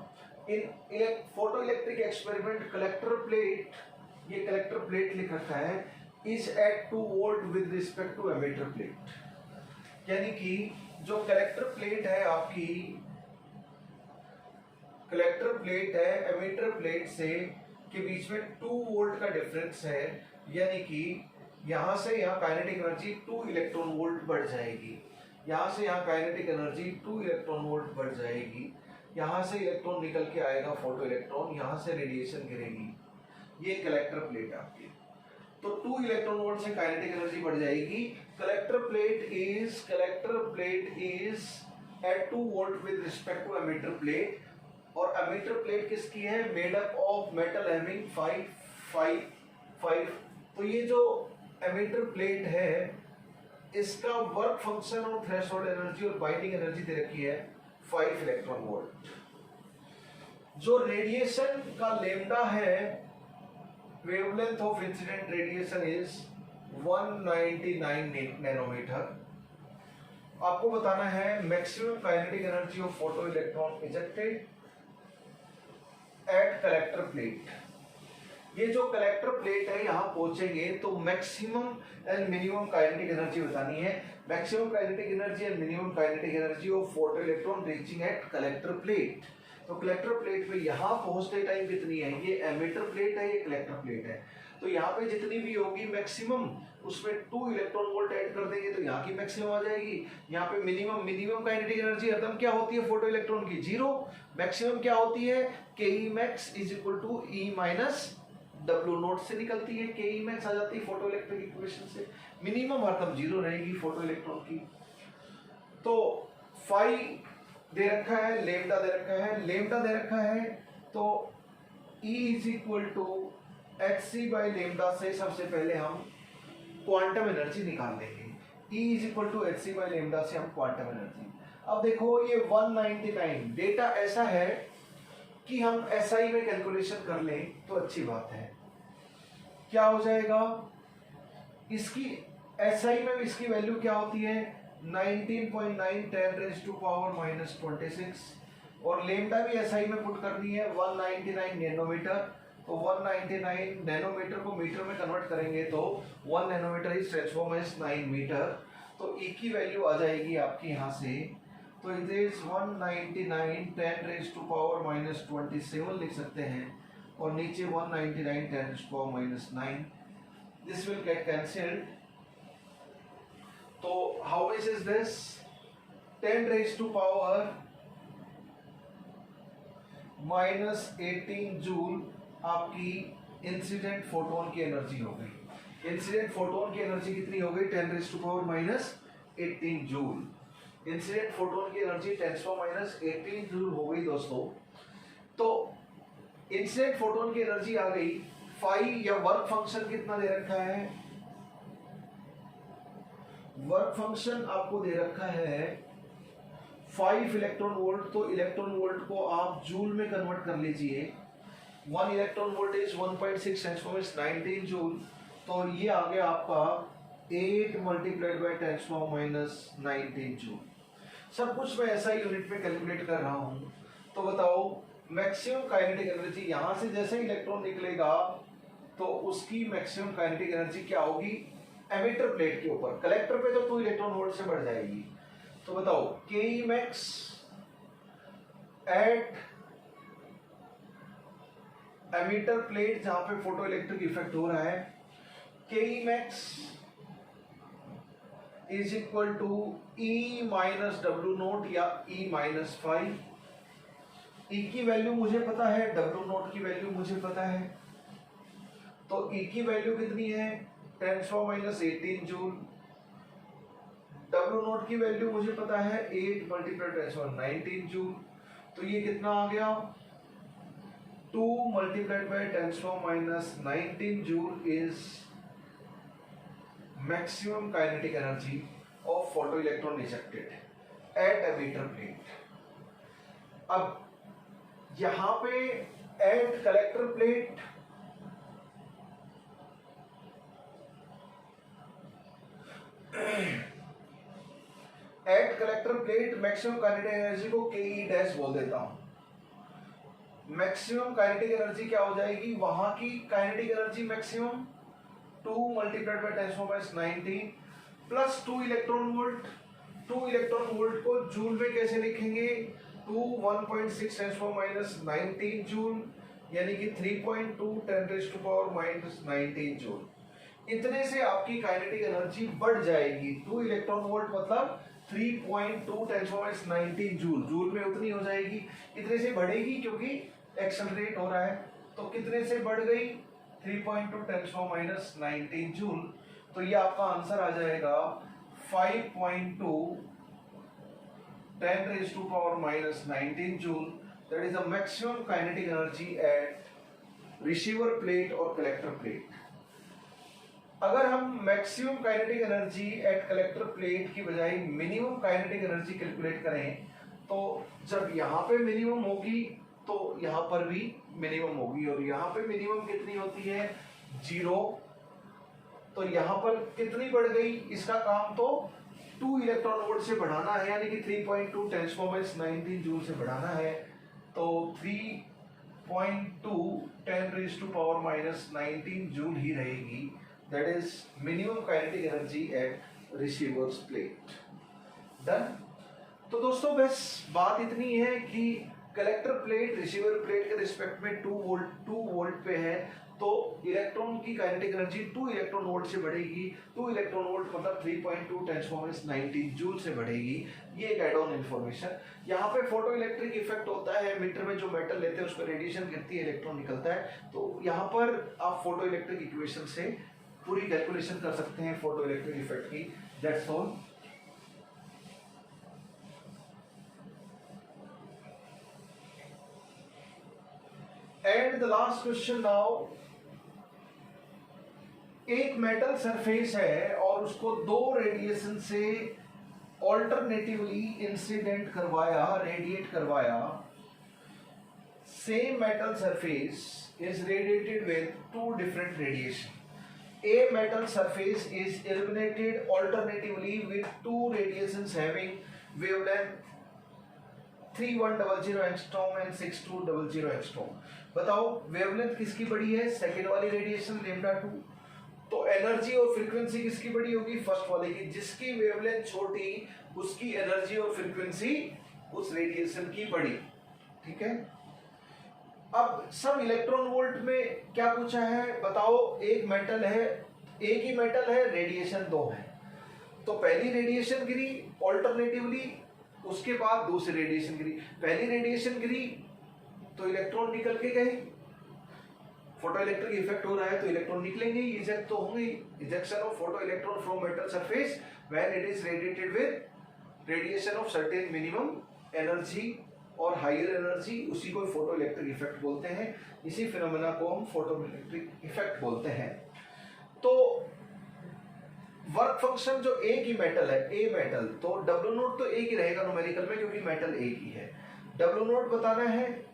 In photo electric experiment collector plate, ये कलेक्टर प्लेट लिख रखा है, is at 2 volt with respect to emitter plate. यानी कि जो कलेक्टर प्लेट है आपकी, कलेक्टर प्लेट है एमिटर प्लेट से के बीच में 2 वोल्ट का डिफरेंस है। यानी कि यहां से यहां काइनेटिक एनर्जी 2 इलेक्ट्रॉन वोल्ट बढ़ जाएगी, यहां से यहां काइनेटिक एनर्जी 2 इलेक्ट्रॉन वोल्ट बढ़ जाएगी। यहां से इलेक्ट्रॉन निकल के आएगा फोटो इलेक्ट्रॉन, यहां से रेडिएशन गिरेगी। ये कलेक्टर प्लेट आपकी, तो 2 इलेक्ट्रॉन वोल्ट से काइनेटिक एनर्जी बढ़ जाएगी। Collector plate is at 2 volt with respect to emitter plate, और एमिटर प्लेट किसकी है, made up of metal having 5 तो ये जो एमिटर प्लेट है इसका वर्क फंक्शन और थ्रेशोल्ड एनर्जी और बाइंडिंग एनर्जी दे रखी है 5 इलेक्ट्रॉन वोल्ट। जो रेडिएशन का लेमडा है, wavelength of incident radiation is 199 nanometre. आपको बताना है maximum kinetic energy of photo electron ejected at collector plate. ये जो कलेक्टर प्लेट है यहां पहुंचेंगे तो maximum and minimum kinetic energy बतानी है। Maximum kinetic energy and minimum kinetic energy of photo electron reaching at collector plate. तो कलेक्टर प्लेट पे यहाँ पहुंचते टाइम कितनी है, ये एमिटर प्लेट है, ये कलेक्टर प्लेट है, तो यहाँ पे जितनी भी होगी मैक्सिमम उसमें 2 इलेक्ट्रॉन वोल्ट ऐड कर देंगे तो यहाँ की मैक्सिमम आ जाएगी। यहाँ पे मिनिमम काइनेटिक एनर्जी हरदम क्या होती है फोटो इलेक्ट्रॉन की, 0। मैक्सिमम क्या होती है, K E max is equal to E minus W naught से निकलती है, के ई मैक्स आ जाती है फोटो इलेक्ट्रिक इक्वेशन से। मिनिमम हरदम 0 रहेगी फोटो इलेक्ट्रॉन की। तो 5 दे रखा है, लेमडा दे रखा है, लेमडा दे रखा है तो E is equal to H C by lambda से सबसे पहले हम क्वांटम एनर्जी निकाल लेंगे। E is equal to H C by lambda से हम क्वांटम एनर्जी। अब देखो ये 199 डेटा ऐसा है कि हम SI में कैलकुलेशन कर लें तो अच्छी बात है। क्या हो जाएगा, इसकी SI में इसकी वैल्यू क्या होती है 19.9 10 रेज़ टू पावर माइनस 26 और लेमडा भी SI में पुट करनी है 199 नैनोमीटर। तो 199 नैनोमीटर को मीटर में कन्वर्ट करेंगे तो 1 nanometre is transform as 9 metre. तो E की वैल्यू आ जाएगी आपकी यहाँ से, तो it is 199 10 raise to power minus 27 लिख सकते हैं और नीचे 199 10 raise to power minus 9। This will get cancelled. तो how much is this 10 raise to power minus 18 joule आपकी इंसिडेंट फोटोन की एनर्जी हो गई। इंसिडेंट फोटोन की एनर्जी कितनी हो गई 10 raise to power minus 18 joule. Incident photon की एनर्जी 10 पावर माइनस 18 जूल हो गई दोस्तों। तो इंसिडेंट फोटोन की एनर्जी आ गई। फाई या वर्क फंक्शन कितना दे रखा है, वर्क फंक्शन आपको दे रखा है 5 इलेक्ट्रॉन वोल्ट। तो इलेक्ट्रॉन वोल्ट को आप जूल में कन्वर्ट कर लीजिए। 1 इलेक्ट्रॉन वोल्ट इज 1.6 × 19 जूल। तो ये आ गया आपका 8 मल्टीप्लाइड बाई 10⁻⁻19 जूल। सब कुछ मैं ऐसा ही यूनिट में कैलकुलेट कर रहा हूँ। तो बताओ मैक्सिमम काइनेटिक एनर्जी, यहाँ से जैसे इलेक्ट्रॉन निकलेगा तो उसकी मैक्सिमम काइनेटिक एनर्जी क्या होगी एमिटर प्लेट के ऊपर। कलेक्टर पे तो 2 इलेक्ट्रॉन वोल्ट से बढ़ जाएगी। तो बताओ के मैक्स एट एमिटर प्लेट जहां पे फोटो इलेक्ट्रिक इफेक्ट हो रहा है, K max is equal to E minus W naught या ई माइनस 5। ई की वैल्यू मुझे पता है, डब्ल्यू नोट की वैल्यू मुझे पता है। तो ई की वैल्यू कितनी है 10⁻⁻18 जूल। डब्ल्यू नोट की वैल्यू मुझे पता है 8 मल्टीप्लाई 10⁻19 जूल। तो ये कितना आ गया 2 multiplied by 10⁻19 joule is maximum kinetic energy of photo electron ejected at emitter plate. अब यहां पे at collector plate at collector plate maximum kinetic energy को के ई डैश बोल देता हूं। मैक्सिमम काइनेटिक एनर्जी क्या हो जाएगी, वहां की kinetic energy maximum 2 multiplied by 10⁻19 plus 2 electron volt. 2 electron volt को जूल में कैसे लिखेंगे 2 1.6 10⁻19 जूल यानी कि 3.2 10⁻⁻19 जूल। इतने से आपकी काइनेटिक एनर्जी बढ़ जाएगी। 2 इलेक्ट्रॉन वोल्ट मतलब 3.2 10⁻19 जूल, जूल में उतनी हो जाएगी। इतने से बढ़ेगी क्योंकि एक्सेलरेट हो रहा है। तो कितने से बढ़ गई 3.2 10⁻19 जूल। तो ये आपका आंसर आ जाएगा 5.2 10⁻⁻19 joule. That is the maximum kinetic energy at receiver plate और कलेक्टर प्लेट। अगर हम maximum kinetic energy at collector plate की बजाय मिनिमम काइनेटिक एनर्जी कैलकुलेट करें तो जब यहाँ पे मिनिमम होगी तो यहाँ पर भी मिनिमम होगी और यहाँ पे मिनिमम कितनी होती है 0। तो यहाँ पर कितनी बढ़ गई, इसका काम तो 2 इलेक्ट्रॉन वोल्ट से बढ़ाना है यानी कि 3.2 10⁻19 जूल से बढ़ाना है। तो 3.2 10⁻⁻19 जूल ही रहेगी। That is minimum kinetic energy at receiver's plate. Done? तो दोस्तों बस बात इतनी है कि कलेक्टर प्लेट रिसीवर प्लेट के रिस्पेक्ट में 2 वोल्ट पे है तो इलेक्ट्रॉन की काइनेटिक एनर्जी 2 इलेक्ट्रॉन वोल्ट से बढ़ेगी। 2 इलेक्ट्रॉन वोल्ट मतलब 3.2 10⁻19 जूल से बढ़ेगी। ये एक एड ऑन इन्फॉर्मेशन। यहाँ पे फोटो इलेक्ट्रिक इफेक्ट होता है, मीटर में जो मेटल लेते हैं उस पर रेडिएशन गिरती है, इलेक्ट्रॉन निकलता है। तो यहाँ पर आप फोटो इलेक्ट्रिक इक्वेशन से पूरी कैलकुलेशन कर सकते हैं फोटो इलेक्ट्रिक इफेक्ट की। That's all. with the last question now. एक मेटल सरफेस है और उसको दो रेडिएशन से ऑल्टरनेटिवली इंसिडेंट करवाया, रेडिएट करवाया. Same metal surface is radiated with two different radiation. A metal surface is illuminated alternatively with two radiations having wavelength 3100 angstrom and 6200 angstrom. बताओ वेवलेंथ किसकी बड़ी है? सेकेंड वाली रेडिएशन लैम्डा 2. तो एनर्जी और फ्रीक्वेंसी किसकी बड़ी होगी? फर्स्ट वाले की. जिसकी वेवलेंथ छोटी उसकी एनर्जी और फ्रीक्वेंसी उस रेडिएशन की बड़ी. ठीक है. अब सब इलेक्ट्रॉन वोल्ट में क्या पूछा है बताओ. एक मेटल है, एक ही मेटल है, रेडिएशन दो है. तो पहली रेडिएशन गिरी ऑल्टरनेटिवली, उसके बाद दूसरी रेडिएशन गिरी. पहली रेडिएशन गिरी तो इलेक्ट्रॉन निकल के गए. फोटो इलेक्ट्रिक इफेक्ट हो रहा है तो इलेक्ट्रॉन निकलेंगे, इजेक्ट तो होंगे. Ejection of photo electron from metal surface when it is radiated with radiation of certain minimum energy और हायर एनर्जी, उसी को फोटो इलेक्ट्रिक इफेक्ट बोलते हैं. इसी फिनोमेना को हम फोटो इलेक्ट्रिक इफेक्ट बोलते हैं. तो वर्क फंक्शन जो एक ही मेटल है, ए मेटल, तो डब्ल्यू नोट तो एक ही रहेगा न्यूमेरिकल में क्योंकि मेटल एक ही है. डब्ल्यू नोट बताना है,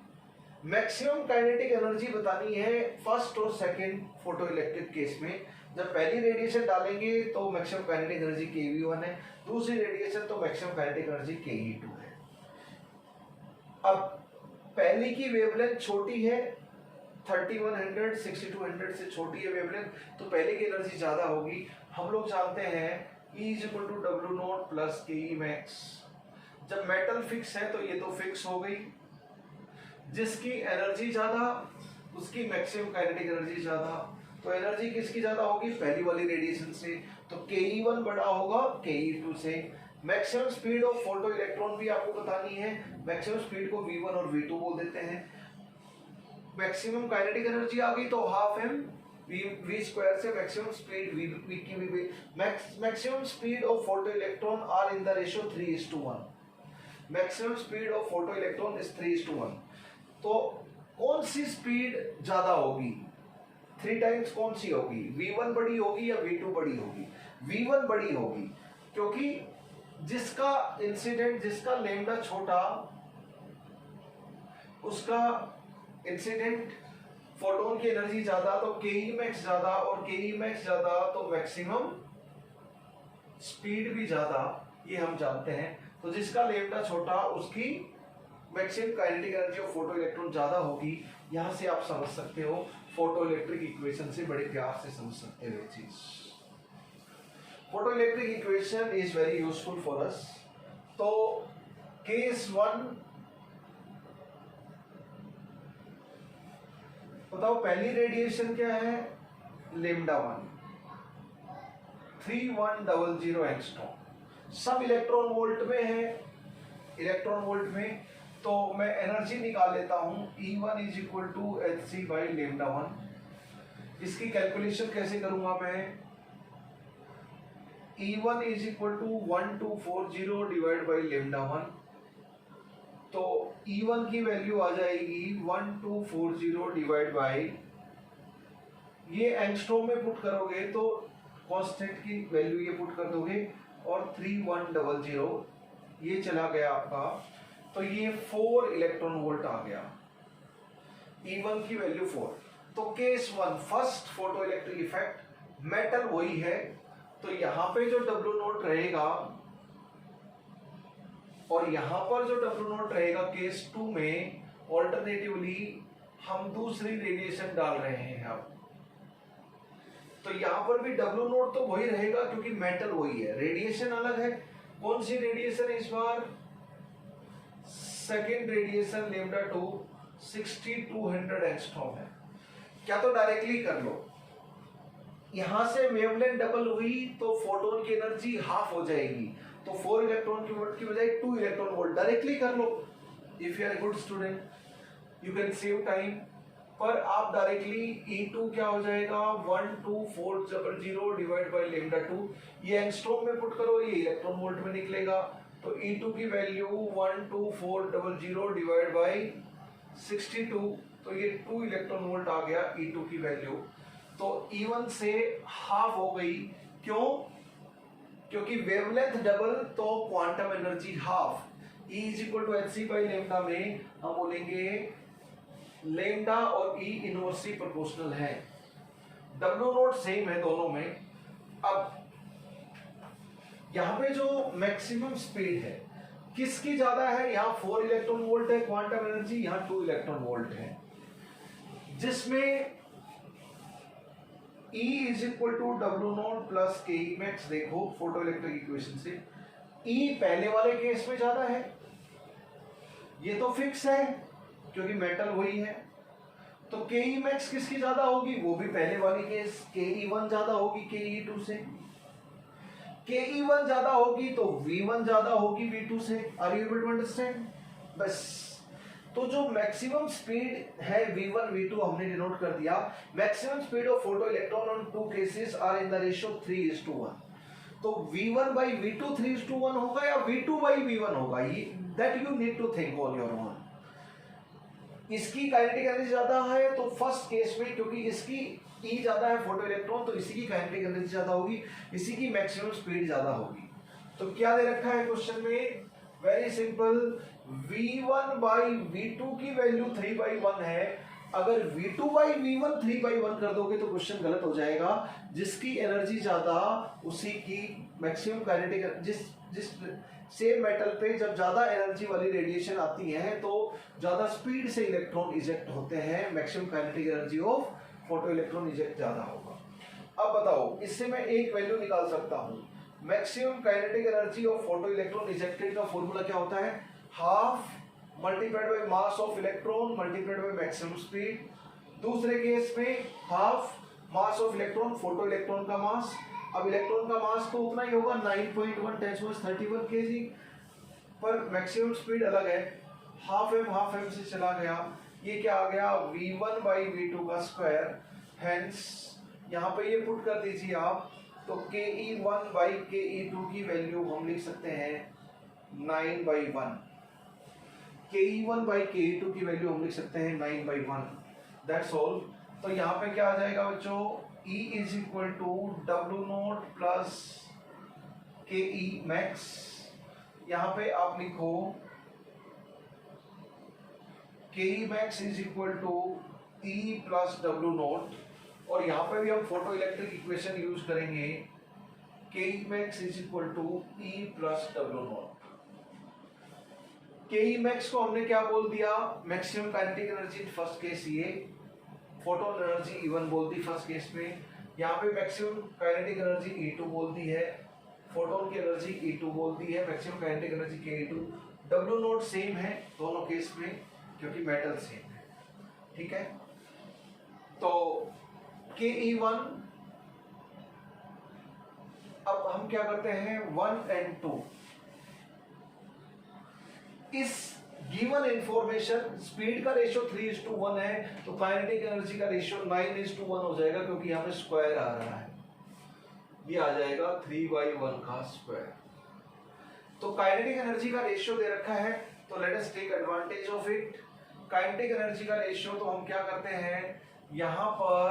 मैक्सिमम काइनेटिक एनर्जी बतानी है फर्स्ट और सेकंड फोटो इलेक्ट्रिक केस में. जब पहली रेडिएशन डालेंगे तो मैक्सिमम काइनेटिक एनर्जी Kev1 है, दूसरी रेडिएशन तो मैक्सिमम काइनेटिक एनर्जी Ke2 है. अब पहली की वेवलेंथ छोटी है, 3100 6200 से छोटी है वेवलेंथ, तो पहले की एनर्जी ज्यादा होगी. हम लोग जानते हैं E = W0 + Ke max. जब मेटल फिक्स है तो ये तो फिक्स हो गई. जिसकी एनर्जी ज्यादा उसकी मैक्सिमम काइनेटिक एनर्जी ज्यादा. तो एनर्जी किसकी ज्यादा होगी? पहली वाली रेडिएशन से. तो Ke1 बड़ा होगा Ke2 से. Maximum speed of photo electron भी आपको बतानी है. मैक्सिमम स्पीड को V1 और V2 बोल देते हैं. मैक्सिमम काइनेटिक एनर्जी आ गई तो हाफ m v स्क्वायर से मैक्सिमम स्पीड v की maximum speed of photo electron are in the ratio 3:1. Maximum speed of photo electron is 3:1. तो कौन सी स्पीड ज्यादा होगी? 3 टाइम्स कौन सी होगी? V1 बड़ी होगी या V2 बड़ी होगी? V1 बड़ी होगी क्योंकि जिसका इंसिडेंट, जिसका लैम्डा छोटा उसका इंसिडेंट फोटोन की एनर्जी ज्यादा, तो Ke max ज्यादा, और Ke max ज्यादा तो मैक्सिमम स्पीड भी ज्यादा, ये हम जानते हैं. तो जिसका लैम्डा छोटा उसकी maximum kinetic energy of photo electron ज्यादा होगी. यहां से आप समझ सकते हो, फोटो इलेक्ट्रिक इक्वेशन से बड़े प्यार से समझ सकते हो ये चीज. Photo electric equation is very useful for us. तो केस 1 बताओ, पहली रेडिएशन क्या है? Lambda 1 3100 angstrom. सब इलेक्ट्रॉन वोल्ट में है. इलेक्ट्रॉन वोल्ट में तो मैं एनर्जी निकाल लेता हूं. E1 = hc/λ1. इसकी कैलकुलेशन कैसे करूंगा मैं? E1 = 1240/λ1. तो E1 की वैल्यू आ जाएगी 1240 ये एंगस्ट्रॉम में पुट करोगे तो कांस्टेंट की वैल्यू ये पुट कर दोगे और 3100 ये चला गया आपका. तो ये 4 इलेक्ट्रॉन वोल्ट आ गया. E1 की वैल्यू 4. तो case 1 first photo electric effect, metal वही है तो यहां पे जो W0 रहेगा और यहां पर जो W0 रहेगा केस 2 में ऑल्टरनेटिवली हम दूसरी रेडिएशन डाल रहे हैं. अब तो यहां पर भी W0 तो वही रहेगा क्योंकि मेटल वही है, रेडिएशन अलग है. कौन सी रेडिएशन इस बार? सेकेंड रेडिएशन लैम्डा 2 6200 एंगस्ट्रॉम है. क्या तो डायरेक्टली कर लो, यहां से वेवलेंथ डबल हुई तो फोटोन की एनर्जी हाफ हो जाएगी. तो 4 इलेक्ट्रॉन वोल्ट की बजाय 2 इलेक्ट्रॉन वोल्ट डायरेक्टली कर लो. If you are a good student you can save time. पर आप डायरेक्टली E2 क्या हो जाएगा? 12400/λ2. ये एंगस्ट्रॉम में पुट करो, ये इलेक्ट्रॉन वोल्ट में निकलेगा. तो E2 की वैल्यू 12400/62 तो ये 2 इलेक्ट्रॉन वोल्ट आ गया E2 की वैल्यू। तो E1 से हाफ हो गई, क्यों? क्योंकि वेवलेंथ डबल तो quantum energy half. E is equal to hc by lambda में हम बोलेंगे लेमडा और E इनवर्सली प्रोपोर्शनल है, W नॉट सेम है दोनों में। अब यहाँ पे जो मैक्सिमम स्पीड है किसकी ज्यादा है? यहाँ 4 इलेक्ट्रॉन वोल्ट है क्वांटम एनर्जी, यहाँ 2 इलेक्ट्रॉन वोल्ट है, जिसमें E is equal to W naught plus K E max. देखो फोटो इलेक्ट्रिक इक्वेशन से E पहले वाले केस में ज्यादा है, ये तो फिक्स है क्योंकि मेटल वही है। तो के ई मैक्स किसकी ज्यादा होगी? वो भी पहले वाली केस के ई वन ज्यादा होगी के ई टू से। के ई वन ज्यादा होगी तो वी वन ज्यादा होगी वी टू से। Are you able to understand? बस। तो जो मैक्सिमम स्पीड है V1 V2 हमने डिनोट कर दिया। Maximum speed of photo electron on two cases are in the ratio 3:1। तो V1 by V2 3:1 होगा या V2 by V1 होगा? ये that you need to think on your own. इसकी काइनेटिक एनर्जी ज्यादा है तो फर्स्ट केस में, क्योंकि इसकी E ज्यादा है फोटो इलेक्ट्रॉन, तो इसी की काइनेटिक एनर्जी ज्यादा होगी, इसी की मैक्सिमम स्पीड ज्यादा होगी। तो क्या दे रखा है क्वेश्चन में? Very simple, V1 by V2 की वैल्यू 3/1 है। अगर V2 by V1 3/1 कर दोगे तो क्वेश्चन गलत हो जाएगा। जिसकी एनर्जी ज्यादा उसी की मैक्सिमम काइनेटिक, जिस सेम मेटल पे जब ज्यादा एनर्जी वाली रेडिएशन आती है तो ज्यादा स्पीड से इलेक्ट्रॉन इजेक्ट होते हैं, maximum kinetic energy of photo electron eject ज्यादा होगा। अब बताओ, इससे मैं एक वैल्यू निकाल सकता हूं। Maximum kinetic energy of photo electron ejected का फॉर्मूला क्या होता है? Half multiplied by mass of electron multiplied by maximum speed. दूसरे केस में half mass of electron, photo electron का मास। अब इलेक्ट्रॉन का मास तो उतना ही होगा 9.1 × 10⁻31 kg, पर मैक्सिमम स्पीड अलग है, हाफ एम से चला गया। ये क्या आ गया? V1 by V2 का स्क्वायर। हेंस यहाँ पे ये पुट कर दीजिए आप, तो KE1 by KE2 की वैल्यू हम लिख सकते हैं 9/1। KE1 by KE2 की वैल्यू हम लिख सकते हैं 9/1। That's all. तो यहाँ पे क्या आ जाएगा बच्चों? E is equal to W naught plus K E max. यहाँ पे आप लिखो K E max is equal to E plus W naught, और यहाँ पे भी हम फोटो इलेक्ट्रिक इक्वेशन यूज करेंगे, K E max is equal to E plus W naught. K E max को हमने क्या बोल दिया? Maximum kinetic energy in first case, ये फोटोन एनर्जी E1 बोल दी फर्स्ट केस में। यहाँ पे मैक्सिमम काइनेटिक एनर्जी E2 बोल दी है, फोटोन की एनर्जी E2 बोल दी है, maximum kinetic energy Ke2। W not same है दोनों केस में क्योंकि मेटल सेम है, ठीक है। तो Ke1, अब हम क्या करते हैं 1 और 2, इस गिवन इंफॉर्मेशन स्पीड का रेशियो 3:1 है तो काइनेटिक एनर्जी का रेशियो 9:1 हो जाएगा, क्योंकि यहाँ पे स्क्वायर आ रहा है, ये आ जाएगा 3/1 का स्क्वायर। तो काइनेटिक एनर्जी का रेशियो दे रखा है तो let us take advantage of it. Kinetic energy का रेशियो तो हम क्या करते हैं, यहाँ पर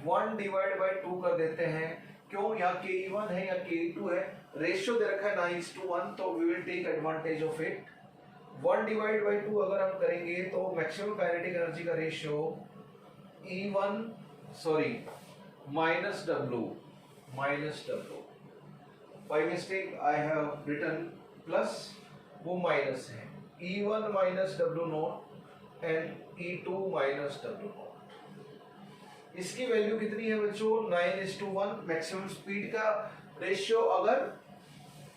1/2 कर देते हैं। क्यों? यहाँ Ke1 है या Ke2 है, रेशियो दे रखा है 9:1, तो we will take advantage of it. 1/2 अगर हम करेंगे तो मैक्सिमम काइनेटिक एनर्जी का ratio minus W by mistake I have written plus, वो माइनस है, E1 minus W naught and E2 minus W naught. इसकी वैल्यू कितनी है बच्चों? 9:1। मैक्सिमम स्पीड का रेशियो अगर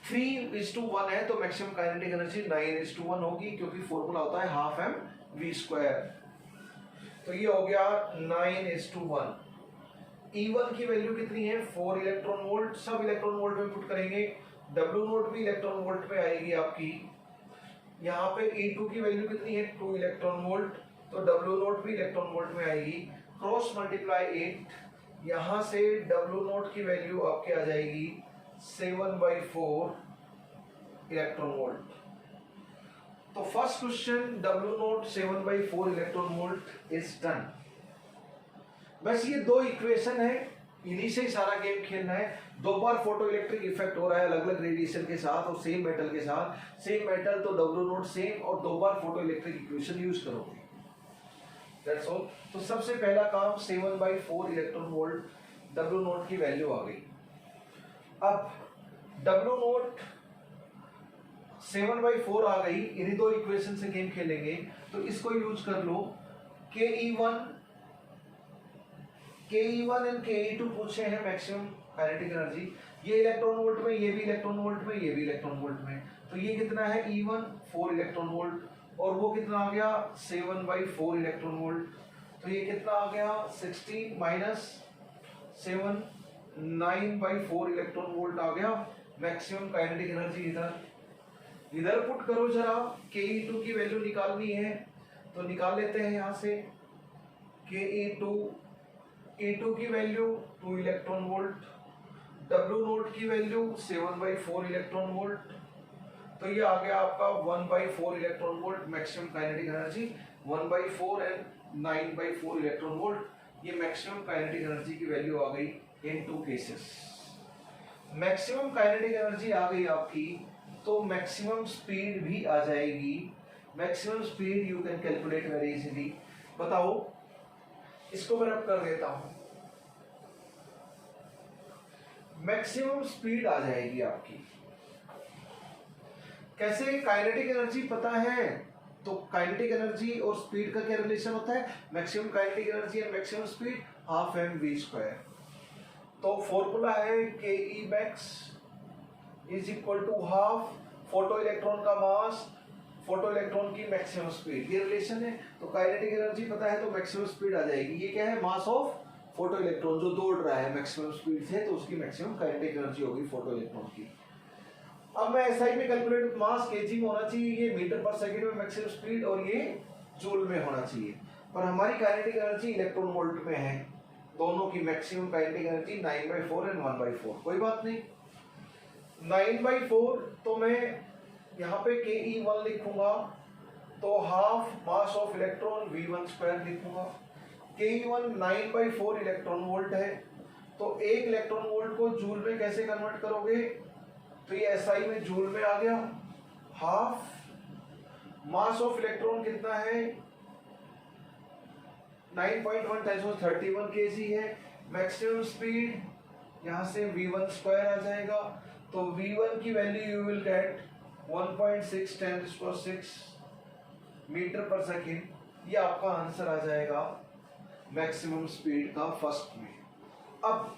3:1 है तो मैक्सिमम काइनेटिक एनर्जी 9:1 होगी, क्योंकि फॉर्मूला होता है हाफ एम वी स्क्वायर। तो ये हो गया 9:1। E1 की वैल्यू कितनी है? 4 इलेक्ट्रॉन वोल्ट, सब इलेक्ट्रॉन वोल्ट में पुट करेंगे, डब्ल्यू नोट भी इलेक्ट्रॉन वोल्ट पे आएगी आपकी। यहाँ पे E2 की वैल्यू कितनी है? 2 इलेक्ट्रॉन वोल्ट, तो डब्ल्यू नोट भी इलेक्ट्रॉन वोल्ट में आएगी। क्रॉस मल्टीप्लाई 8, यहाँ से डब्ल्यू नोट की वैल्यू आपकी आ जाएगी 7/4 इलेक्ट्रॉन वोल्ट। तो first question W not 7/4 electron volt is done. बस ये दो इक्वेशन है, इन्हीं से ही सारा गेम खेलना है। दो बार फोटो इलेक्ट्रिक इफेक्ट हो रहा है अलग अलग रेडिएशन के साथ और सेम मेटल के साथ, सेम मेटल तो W नॉट सेम, और दो बार फोटो इलेक्ट्रिक इक्वेशन यूज करोगे, दैट्स ऑल। तो सबसे पहला काम 7/4 इलेक्ट्रॉन वोल्ट W नॉट की वैल्यू आ गई। अब W नॉट 7/4 आ गई, इन्हीं दो इक्वेशन से गेम खेलेंगे, तो इसको यूज कर लो। ke1 एंड ke2 पूछे हैं मैक्सिमम काइनेटिक एनर्जी, ये इलेक्ट्रॉन वोल्ट में, ये भी इलेक्ट्रॉन वोल्ट में, ये भी इलेक्ट्रॉन वोल्ट में। तो ये कितना है E1 4 इलेक्ट्रॉन वोल्ट, और वो कितना आ गया 7/4 इलेक्ट्रॉन वोल्ट। तो ये कितना आ गया 16 माइनस 7 9/4 इलेक्ट्रॉन वोल्ट आ गया मैक्सिमम काइनेटिक एनर्जी। इधर पुट करो जरा, ke2 की वैल्यू निकालनी है तो निकाल लेते हैं यहाँ से। ke2 की value 2 electron volt, W naught की वैल्यू 7/4 इलेक्ट्रॉन वोल्ट, तो ये आ गया आपका 1/4 electron volt maximum kinetic energy. 1/4 and 9/4 electron volt, ये मैक्सिमम काइनेटिक एनर्जी की वैल्यू आ गई in two cases. Maximum kinetic energy आ गई आपकी, तो मैक्सिमम स्पीड भी आ जाएगी। Maximum speed you can calculate very easily. बताओ, इसको मैं रब कर देता हूं, मैक्सिमम स्पीड आ जाएगी आपकी। कैसे? काइनेटिक एनर्जी पता है, तो काइनेटिक एनर्जी और स्पीड का क्या रिलेशन होता है? Maximum kinetic energy and maximum speed half mv²। तो फॉर्मूला है ke max is equal to half photoelectron का मास, फोटो इलेक्ट्रॉन की मैक्सिमम स्पीड, ये रिलेशन है। तो काइनेटिक एनर्जी पता है तो मैक्सिमम स्पीड आ जाएगी। ये क्या है? मास ऑफ फोटो इलेक्ट्रॉन जो दौड़ रहा है मैक्सिमम स्पीड से, तो उसकी मैक्सिमम काइनेटिक एनर्जी होगी फोटो इलेक्ट्रॉन की। अब मैं एसआई में कैलकुलेट मास केजी में होना चाहिए, ये मीटर पर सेकंड में मैक्सिमम स्पीड, और ये जूल में होना चाहिए। पर हमारी काइनेटिक एनर्जी इलेक्ट्रॉन वोल्ट में है, दोनों की मैक्सिमम काइनेटिक एनर्जी 9/4 एंड 1/4। कोई बात नहीं, 9/4 तो मैं यहाँ पे ke1 लिखूंगा, तो half mass of electron v1² लिखूंगा। ke1 9/4 इलेक्ट्रॉन वोल्ट है, तो एक इलेक्ट्रॉन वोल्ट को जूल में कैसे कन्वर्ट करोगे? तो ये एसआई में जूल में आ गया। हाफ मास ऑफ इलेक्ट्रॉन कितना है? 9.1 × 31 kg है। मैक्सिमम स्पीड यहाँ से v1² आ जाएगा, तो v1 की value you will get 1.6 × 10⁶ metre per second. ये आपका आंसर आ जाएगा मैक्सिमम स्पीड का फर्स्ट में। अब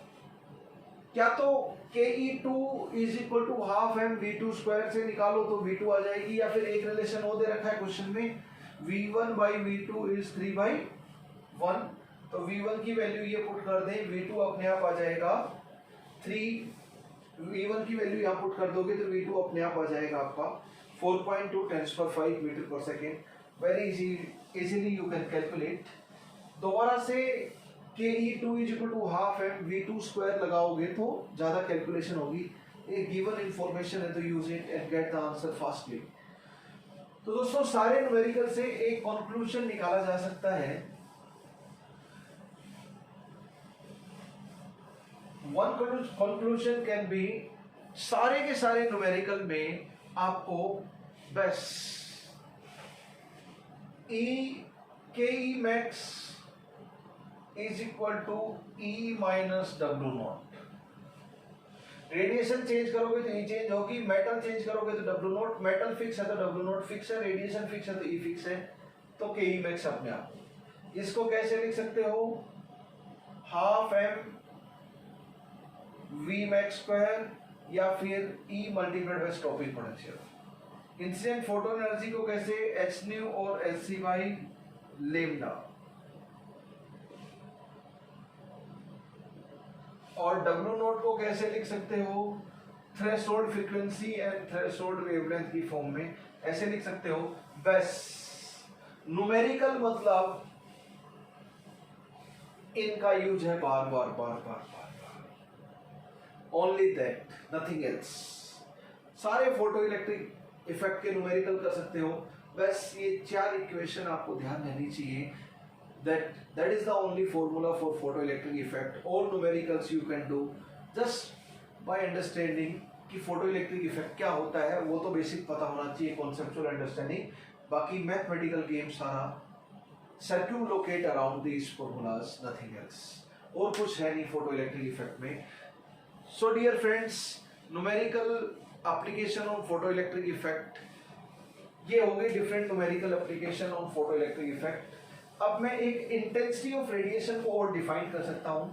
क्या तो ke2 is equal to half mv2² से निकालो तो v2 आ जाएगी, या फिर एक रिलेशन वो दे रखा है क्वेश्चन में v1/v2 इज 3/1, तो v1 की वैल्यू ये पुट कर दें, v2 अपने आप आ जाएगा 3, v1 की वैल्यू यहाँ पुट कर दोगे तो v2 अपने आप आ जाएगा आपका 4.2 × 10⁵ metre per second. Very easily you can calculate. दोबारा से ke2 is equal to half mv2² लगाओगे तो ज्यादा कैलकुलेशन होगी। एक गिवन इंफॉर्मेशन है तो use it and get the answer fastly. तो दोस्तों, सारे न्यूमेरिकल से एक कंक्लूजन निकाला जा सकता है। वन कंक्लूजन कैन बी, सारे के सारे न्यूमेरिकल में आपको बस ke max is equal to E minus W naught. Radiation change करोगे तो E चेंज होगी, मेटल चेंज करोगे तो W नॉट, मेटल फिक्स है तो W नॉट फिक्स है, रेडिएशन फिक्स है तो E फिक्स है, तो ke max अपने आप। इसको कैसे लिख सकते हो? हाफ mv max² या फिर E multiplied by stopping potential. Incident photo energy को कैसे? hν और hc/λ। और W नोट को कैसे लिख सकते हो? Threshold frequency and threshold wavelength की फॉर्म में ऐसे लिख सकते हो। बस न्यूमेरिकल मतलब इनका यूज है बार बार बार बार बार बार, ओनली दैट, नथिंग एल्स। सारे फोटो इलेक्ट्रिक इफेक्ट के न्यूमेरिकल कर सकते हो, बस ये 4 इक्वेशन आपको ध्यान रहनी चाहिए. That is the only formula for photoelectric effect. All numericals you can do just by understanding कि photoelectric effect क्या होता है, वो तो बेसिक पता होना चाहिए, conceptual understanding. बाकी mathematical game सारा circumlocate around these formulas, nothing else. और कुछ है नहीं photoelectric effect में. So dear friends, numerical application on photoelectric effect, ये हो गई different numerical application on photoelectric effect. अब मैं एक इंटेंसिटी ऑफ रेडिएशन को और डिफाइन कर सकता हूं.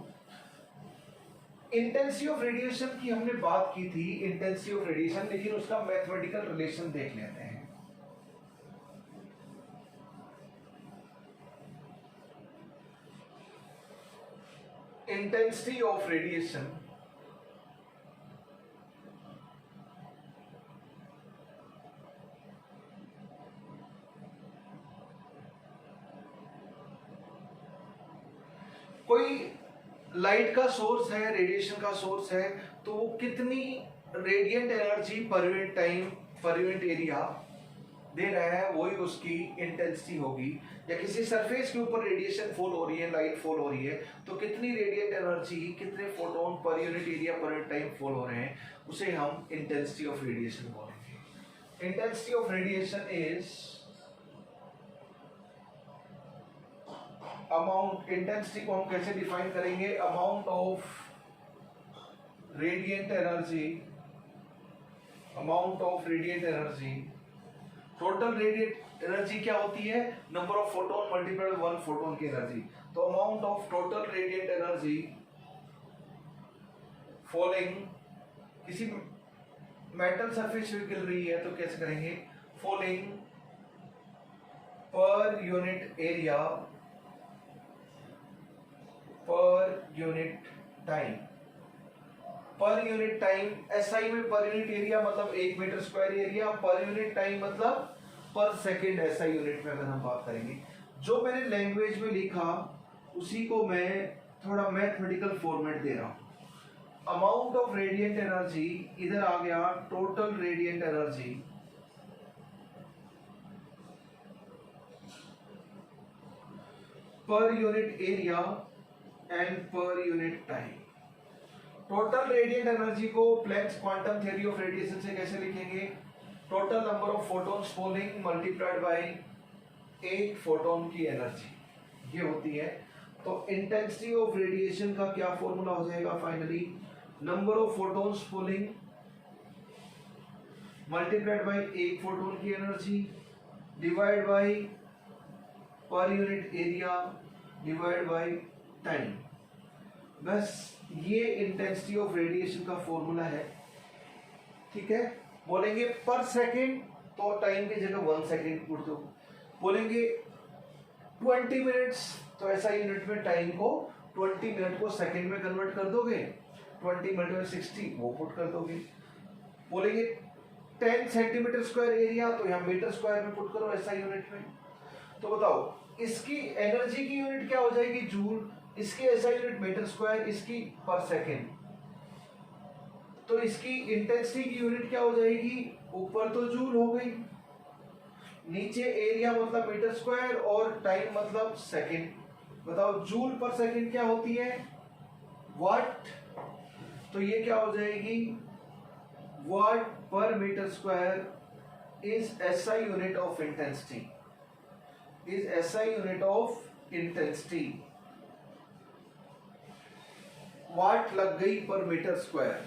इंटेंसिटी ऑफ रेडिएशन की हमने बात की थी, इंटेंसिटी ऑफ रेडिएशन, लेकिन उसका मैथमेटिकल रिलेशन देख लेते हैं. इंटेंसिटी ऑफ रेडिएशन कोई लाइट का सोर्स है, रेडिएशन का सोर्स है, तो वो कितनी radiant energy per unit time per unit area दे रहा है, वही उसकी इंटेंसिटी होगी. या किसी सरफेस के ऊपर रेडिएशन फॉल हो रही है, लाइट फॉल हो रही है, तो कितनी रेडिएंट एनर्जी, कितने फोटोन पर unit area per unit time fall हो रहे हैं, उसे हम इंटेंसिटी ऑफ रेडिएशन बोलेंगे. Intensity of radiation is amount. Intensity को हम कैसे डिफाइन करेंगे? Amount of radiant energy, amount of radiant energy. Total radiant energy क्या होती है? Number of photon multiplied one photon की एनर्जी. तो amount of total radiant energy following, किसी मेटल सरफेस पे गिर रही है तो कैसे करेंगे? Following per unit area per unit time. Per unit time, SI में पर यूनिट एरिया मतलब 1 metre square area, per unit time मतलब पर सेकंड एसआई यूनिट में अगर हम बात करेंगे. जो मैंने लैंग्वेज में लिखा उसी को मैं थोड़ा मैथमेटिकल फॉर्मेट दे रहा हूं. अमाउंट ऑफ रेडिएंट एनर्जी, इधर आ गया total radiant energy per unit area and per unit time. Total radiant energy को Planck's quantum theory of radiation से कैसे लिखेंगे? Total number of photons falling multiplied by एक फोटोन की एनर्जी, ये होती है. तो इंटेंसिटी ऑफ रेडिएशन का क्या फॉर्मूला हो जाएगा finally? Number of photons falling multiplied by एक फोटोन की एनर्जी डिवाइड बाय पर unit area divide by time. बस ये इंटेंसिटी ऑफ रेडिएशन का फॉर्मूला है. ठीक है, बोलेंगे पर सेकंड तो टाइम की जगह 1 सेकंड पुट दो. बोलेंगे 20 मिनट्स तो ऐसा यूनिट में टाइम को 20 मिनट को सेकंड में कन्वर्ट कर दोगे, 20 मिनट में 60 वो पुट कर दोगे. बोलेंगे 10 सेंटीमीटर स्क्वायर एरिया तो यहाँ मीटर स्क्वायर में पुट करो ऐसा यूनिट में. तो बताओ इसकी एनर्जी की यूनिट क्या हो जाएगी? जूल. इसकी ऐसा यूनिट मीटर स्क्वायर, इसकी पर सेकेंड. तो इसकी इंटेंसिटी की यूनिट क्या हो जाएगी? ऊपर तो जूल हो गई, नीचे एरिया मतलब मीटर स्क्वायर और टाइम मतलब सेकेंड. बताओ जूल पर सेकेंड क्या होती है? वाट. तो ये क्या हो जाएगी? Watt per metre square is SI unit of intensity, is SI unit of intensity. Watt लग गई पर मीटर स्क्वायर,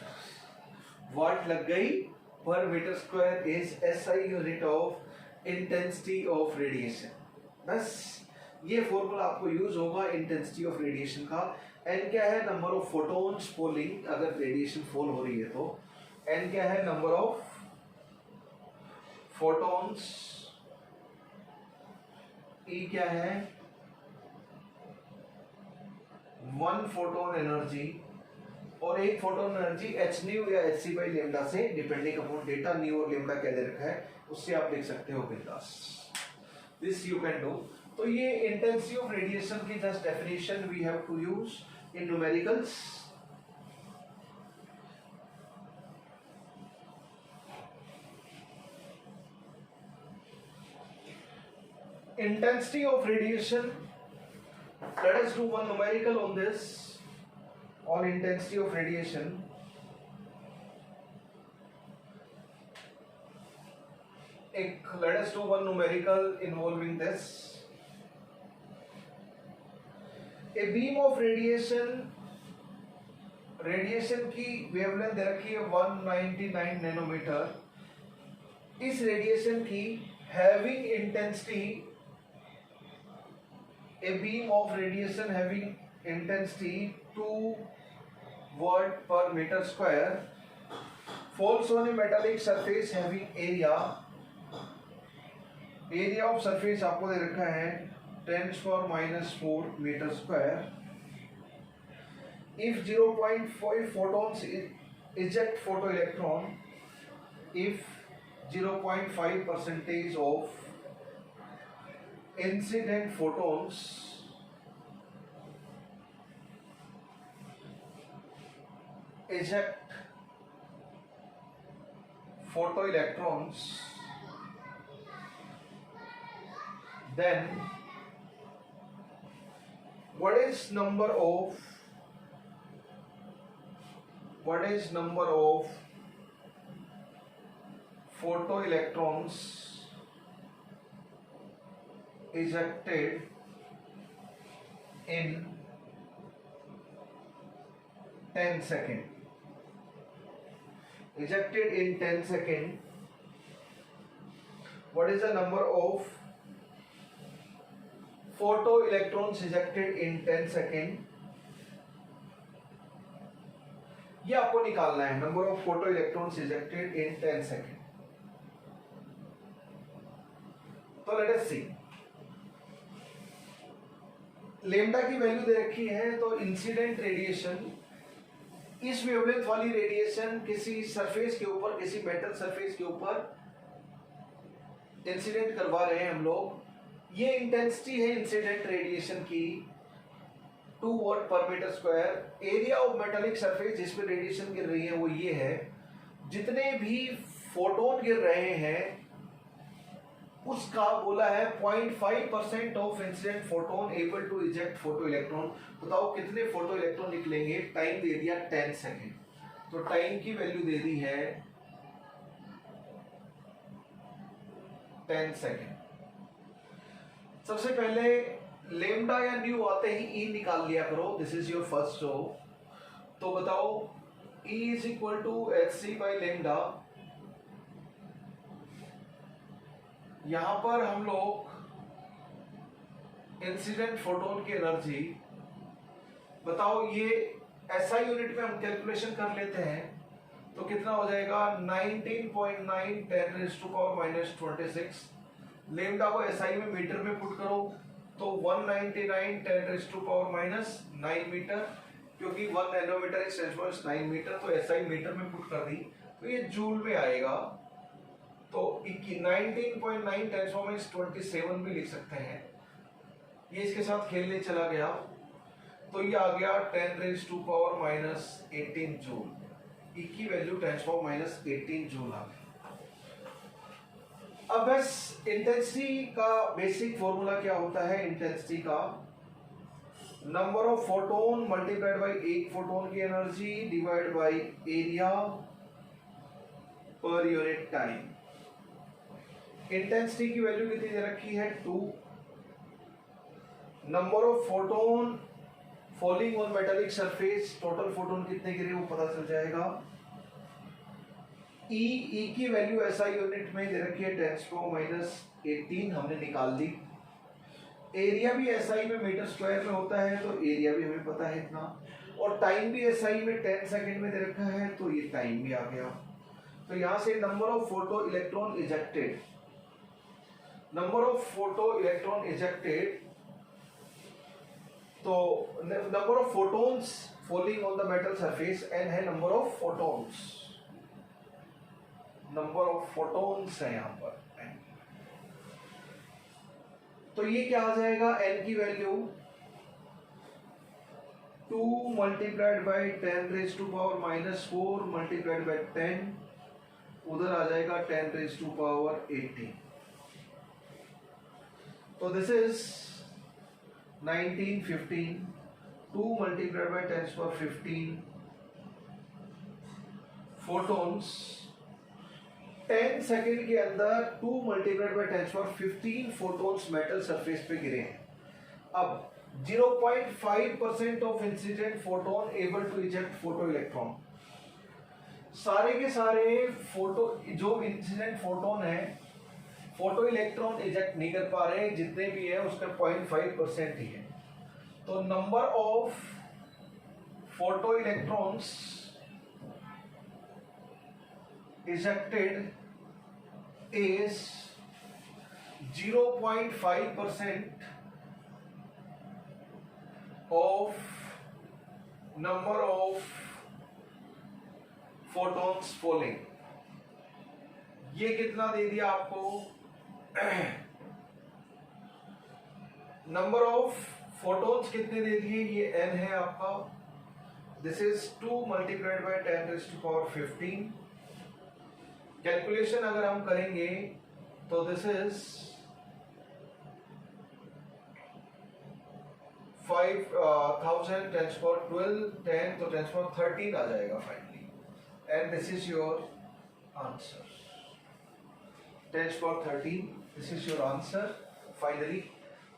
वाट लग गई per metre square is SI unit of intensity of radiation. बस ये फॉर्मूला आपको यूज होगा इंटेंसिटी ऑफ रेडिएशन का. एन क्या है? नंबर ऑफ फोटॉन्स फॉलिंग, अगर रेडिएशन फॉल हो रही है तो. एन क्या है? Number of photons. ई क्या है? 1 फोटोन एनर्जी, और एक फोटोन एनर्जी एच न्यू या एच सी बाई लेमडा से डिपेंडिंग अपॉन डेटा. न्यू और लेमडा क्या दे रखा है उससे आप लिख सकते हो बिंदास. This you can do. तो ये इंटेंसिटी ऑफ रेडिएशन की just definition we have to use in numericals. intensity of radiation. Let us do one numerical on this, on intensity of radiation. Let us do one numerical involving this. A beam of radiation, radiation की वेवलेंथ दे रखी है 199 नैनोमीटर. इस रेडिएशन की having intensity, a beam of radiation having intensity 2 watt per metre square falls on a metallic surface having area. Area of surface आपको दे रखा है 10⁻⁴ metre square. If 0.5 photons eject photoelectron, if 0.5% of incident photons eject photoelectrons, then what is number of photoelectrons ejected in 10 seconds? Ejected in 10 seconds. What is the number of photoelectrons ejected in 10 seconds? ये आपको निकालना है, number of photo electrons ejected in 10 second. तो लेट अस सी. लेम्डा की वैल्यू दे रखी है. तो इंसिडेंट रेडिएशन, इस वेवलेंथ वाली रेडिएशन किसी सरफेस के ऊपर, किसी मेटल सरफेस के ऊपर इंसिडेंट करवा रहे हैं हम लोग. ये इंटेंसिटी है इंसिडेंट रेडिएशन की 2 watt per metre square. Area of metallic surface जिसमें रेडिएशन गिर रही है वो ये है. जितने भी फोटोन गिर रहे हैं उसका बोला है 0.5% of incident photon able to eject photoelectron. बताओ कितने फोटो इलेक्ट्रॉन निकलेंगे. टाइम दे दिया 10 सेकेंड. तो टाइम की वैल्यू दे दी है 10 सेकेंड. सबसे पहले लेम्डा या न्यू आते ही ई निकाल लिया करो. This is your first row. तो बताओ E is equal to HC by lambda. यहां पर हम लोग इंसिडेंट फोटोन की एनर्जी, बताओ ये SI यूनिट में हम कैलकुलेशन कर लेते हैं तो कितना हो जाएगा 19.9 10⁻⁻26. लेम्डा को SI में मीटर में पुट करो तो 199 10⁻⁻9 मीटर, क्योंकि 1 नैनोमीटर इज 10⁻9 मीटर. तो SI मीटर में पुट कर दी तो ये जूल में आएगा. तो 19.9 10⁻27 भी लिख सकते हैं. ये इसके साथ खेलने चला गया तो ये आ गया 10⁻⁻18 जूल. ई की वैल्यू 10⁻⁻18 जूल आ गई. अब बस इंटेंसिटी का बेसिक फॉर्मूला क्या होता है. इंटेंसिटी का number of photon multiplied by एक फोटोन की energy divide by area per unit time. Intensity की वैल्यू कितनी दे रखी है 2. Number of photon falling on metallic surface, total photon कितने गिरे वो पता चल जाएगा. ई की वैल्यू SI यूनिट में दे रखी है 10⁻⁻18 हमने निकाल दी. एरिया भी SI में मीटर स्क्वायर में होता है तो एरिया भी हमें पता है इतना. और टाइम भी SI में 10 सेकेंड में दे रखा है तो ये टाइम भी आ गया. तो यहां से number of photo electron ejected, number of photo electron ejected, तो number of photons falling on the metal surface n है number of photons. Number of photons है यहां पर n. तो ये क्या आ जाएगा n की value 2 multiplied by 10⁻⁻4 multiplied by 10, उधर आ जाएगा 10⁻18. तो this is 1915, 2 multiplied by 10^15 photons 10 second के अंदर 2 multiplied by 10^15 photons metal surface पे गिरे हैं। अब 0.5% of incident photon able to eject photoelectron. सारे के सारे फोटो जो इंसिडेंट फोटोन है फोटो इलेक्ट्रॉन इजेक्ट नहीं कर पा रहे, जितने भी है उसका 0.5% ही है। तो number of photo electrons ejected is 0.5% of number of photons falling. ये कितना दे दिया आपको? नंबर ऑफ फोटॉन्स कितने दे दिए? ये n है आपका। This is 2 multiplied by 10^15। Calculation अगर हम करेंगे तो दिस इज 5000 10^12 10 तो 10^13 आ जाएगा finally, and this is your answer 10^13। This is your answer finally.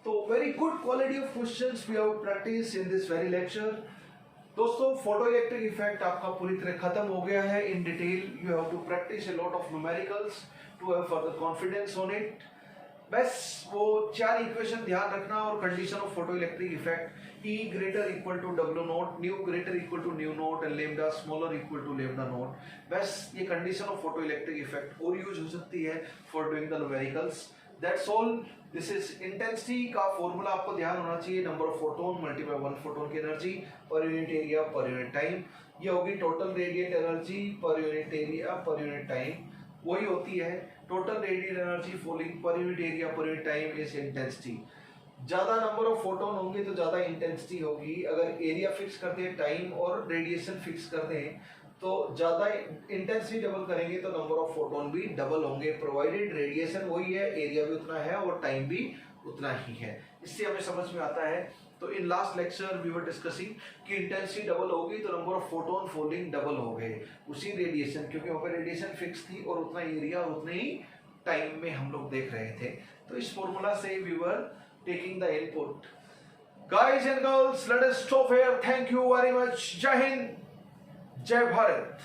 तो very good quality of questions we have practice in this very lecture. दोस्तों फोटो इलेक्ट्रिक इफेक्ट आपका पूरी तरह खत्म हो गया है। In detail you have to practice a lot of numericals to have further confidence on it. बस वो 4 इक्वेशन ध्यान रखना और condition of photo electric effect E greater equal to W naught, nu greater equal to nu naught and lambda smaller equal to lambda naught। बस ये condition of photo electric effect और यूज हो सकती है for doing the numericals. That's all. This is intensity का फॉर्मूला आपको ध्यान होना चाहिए, number of photon multiply 1 photon की energy per unit area per unit time. ये होगी total radiate energy per unit area per unit time, वही होती है total radiate energy falling per unit area per unit time is intensity. ज्यादा नंबर ऑफ फोटोन होंगे तो ज्यादा इंटेंसिटी होगी। अगर एरिया फिक्स कर दें, टाइम और रेडिएशन फिक्स कर दें तो ज्यादा इंटेंसिटी डबल करेंगे तो नंबर ऑफ फोटोन भी डबल होंगे, प्रोवाइडेड रेडिएशन वही है, एरिया भी उतना है और टाइम भी उतना ही है। इससे हमें समझ में आता है। तो in last lecture we were discussing कि इंटेंसिटी डबल होगी तो number of photon falling double हो गए, उसी रेडिएशन, क्योंकि वहां पर रेडिएशन फिक्स थी और उतना एरिया और उतने ही टाइम में हम लोग देख रहे थे। तो इस फॉर्मूला से we were taking the input. Guys and girls, let us stop here. Thank you very much. Jai Hind, Jai Bharat.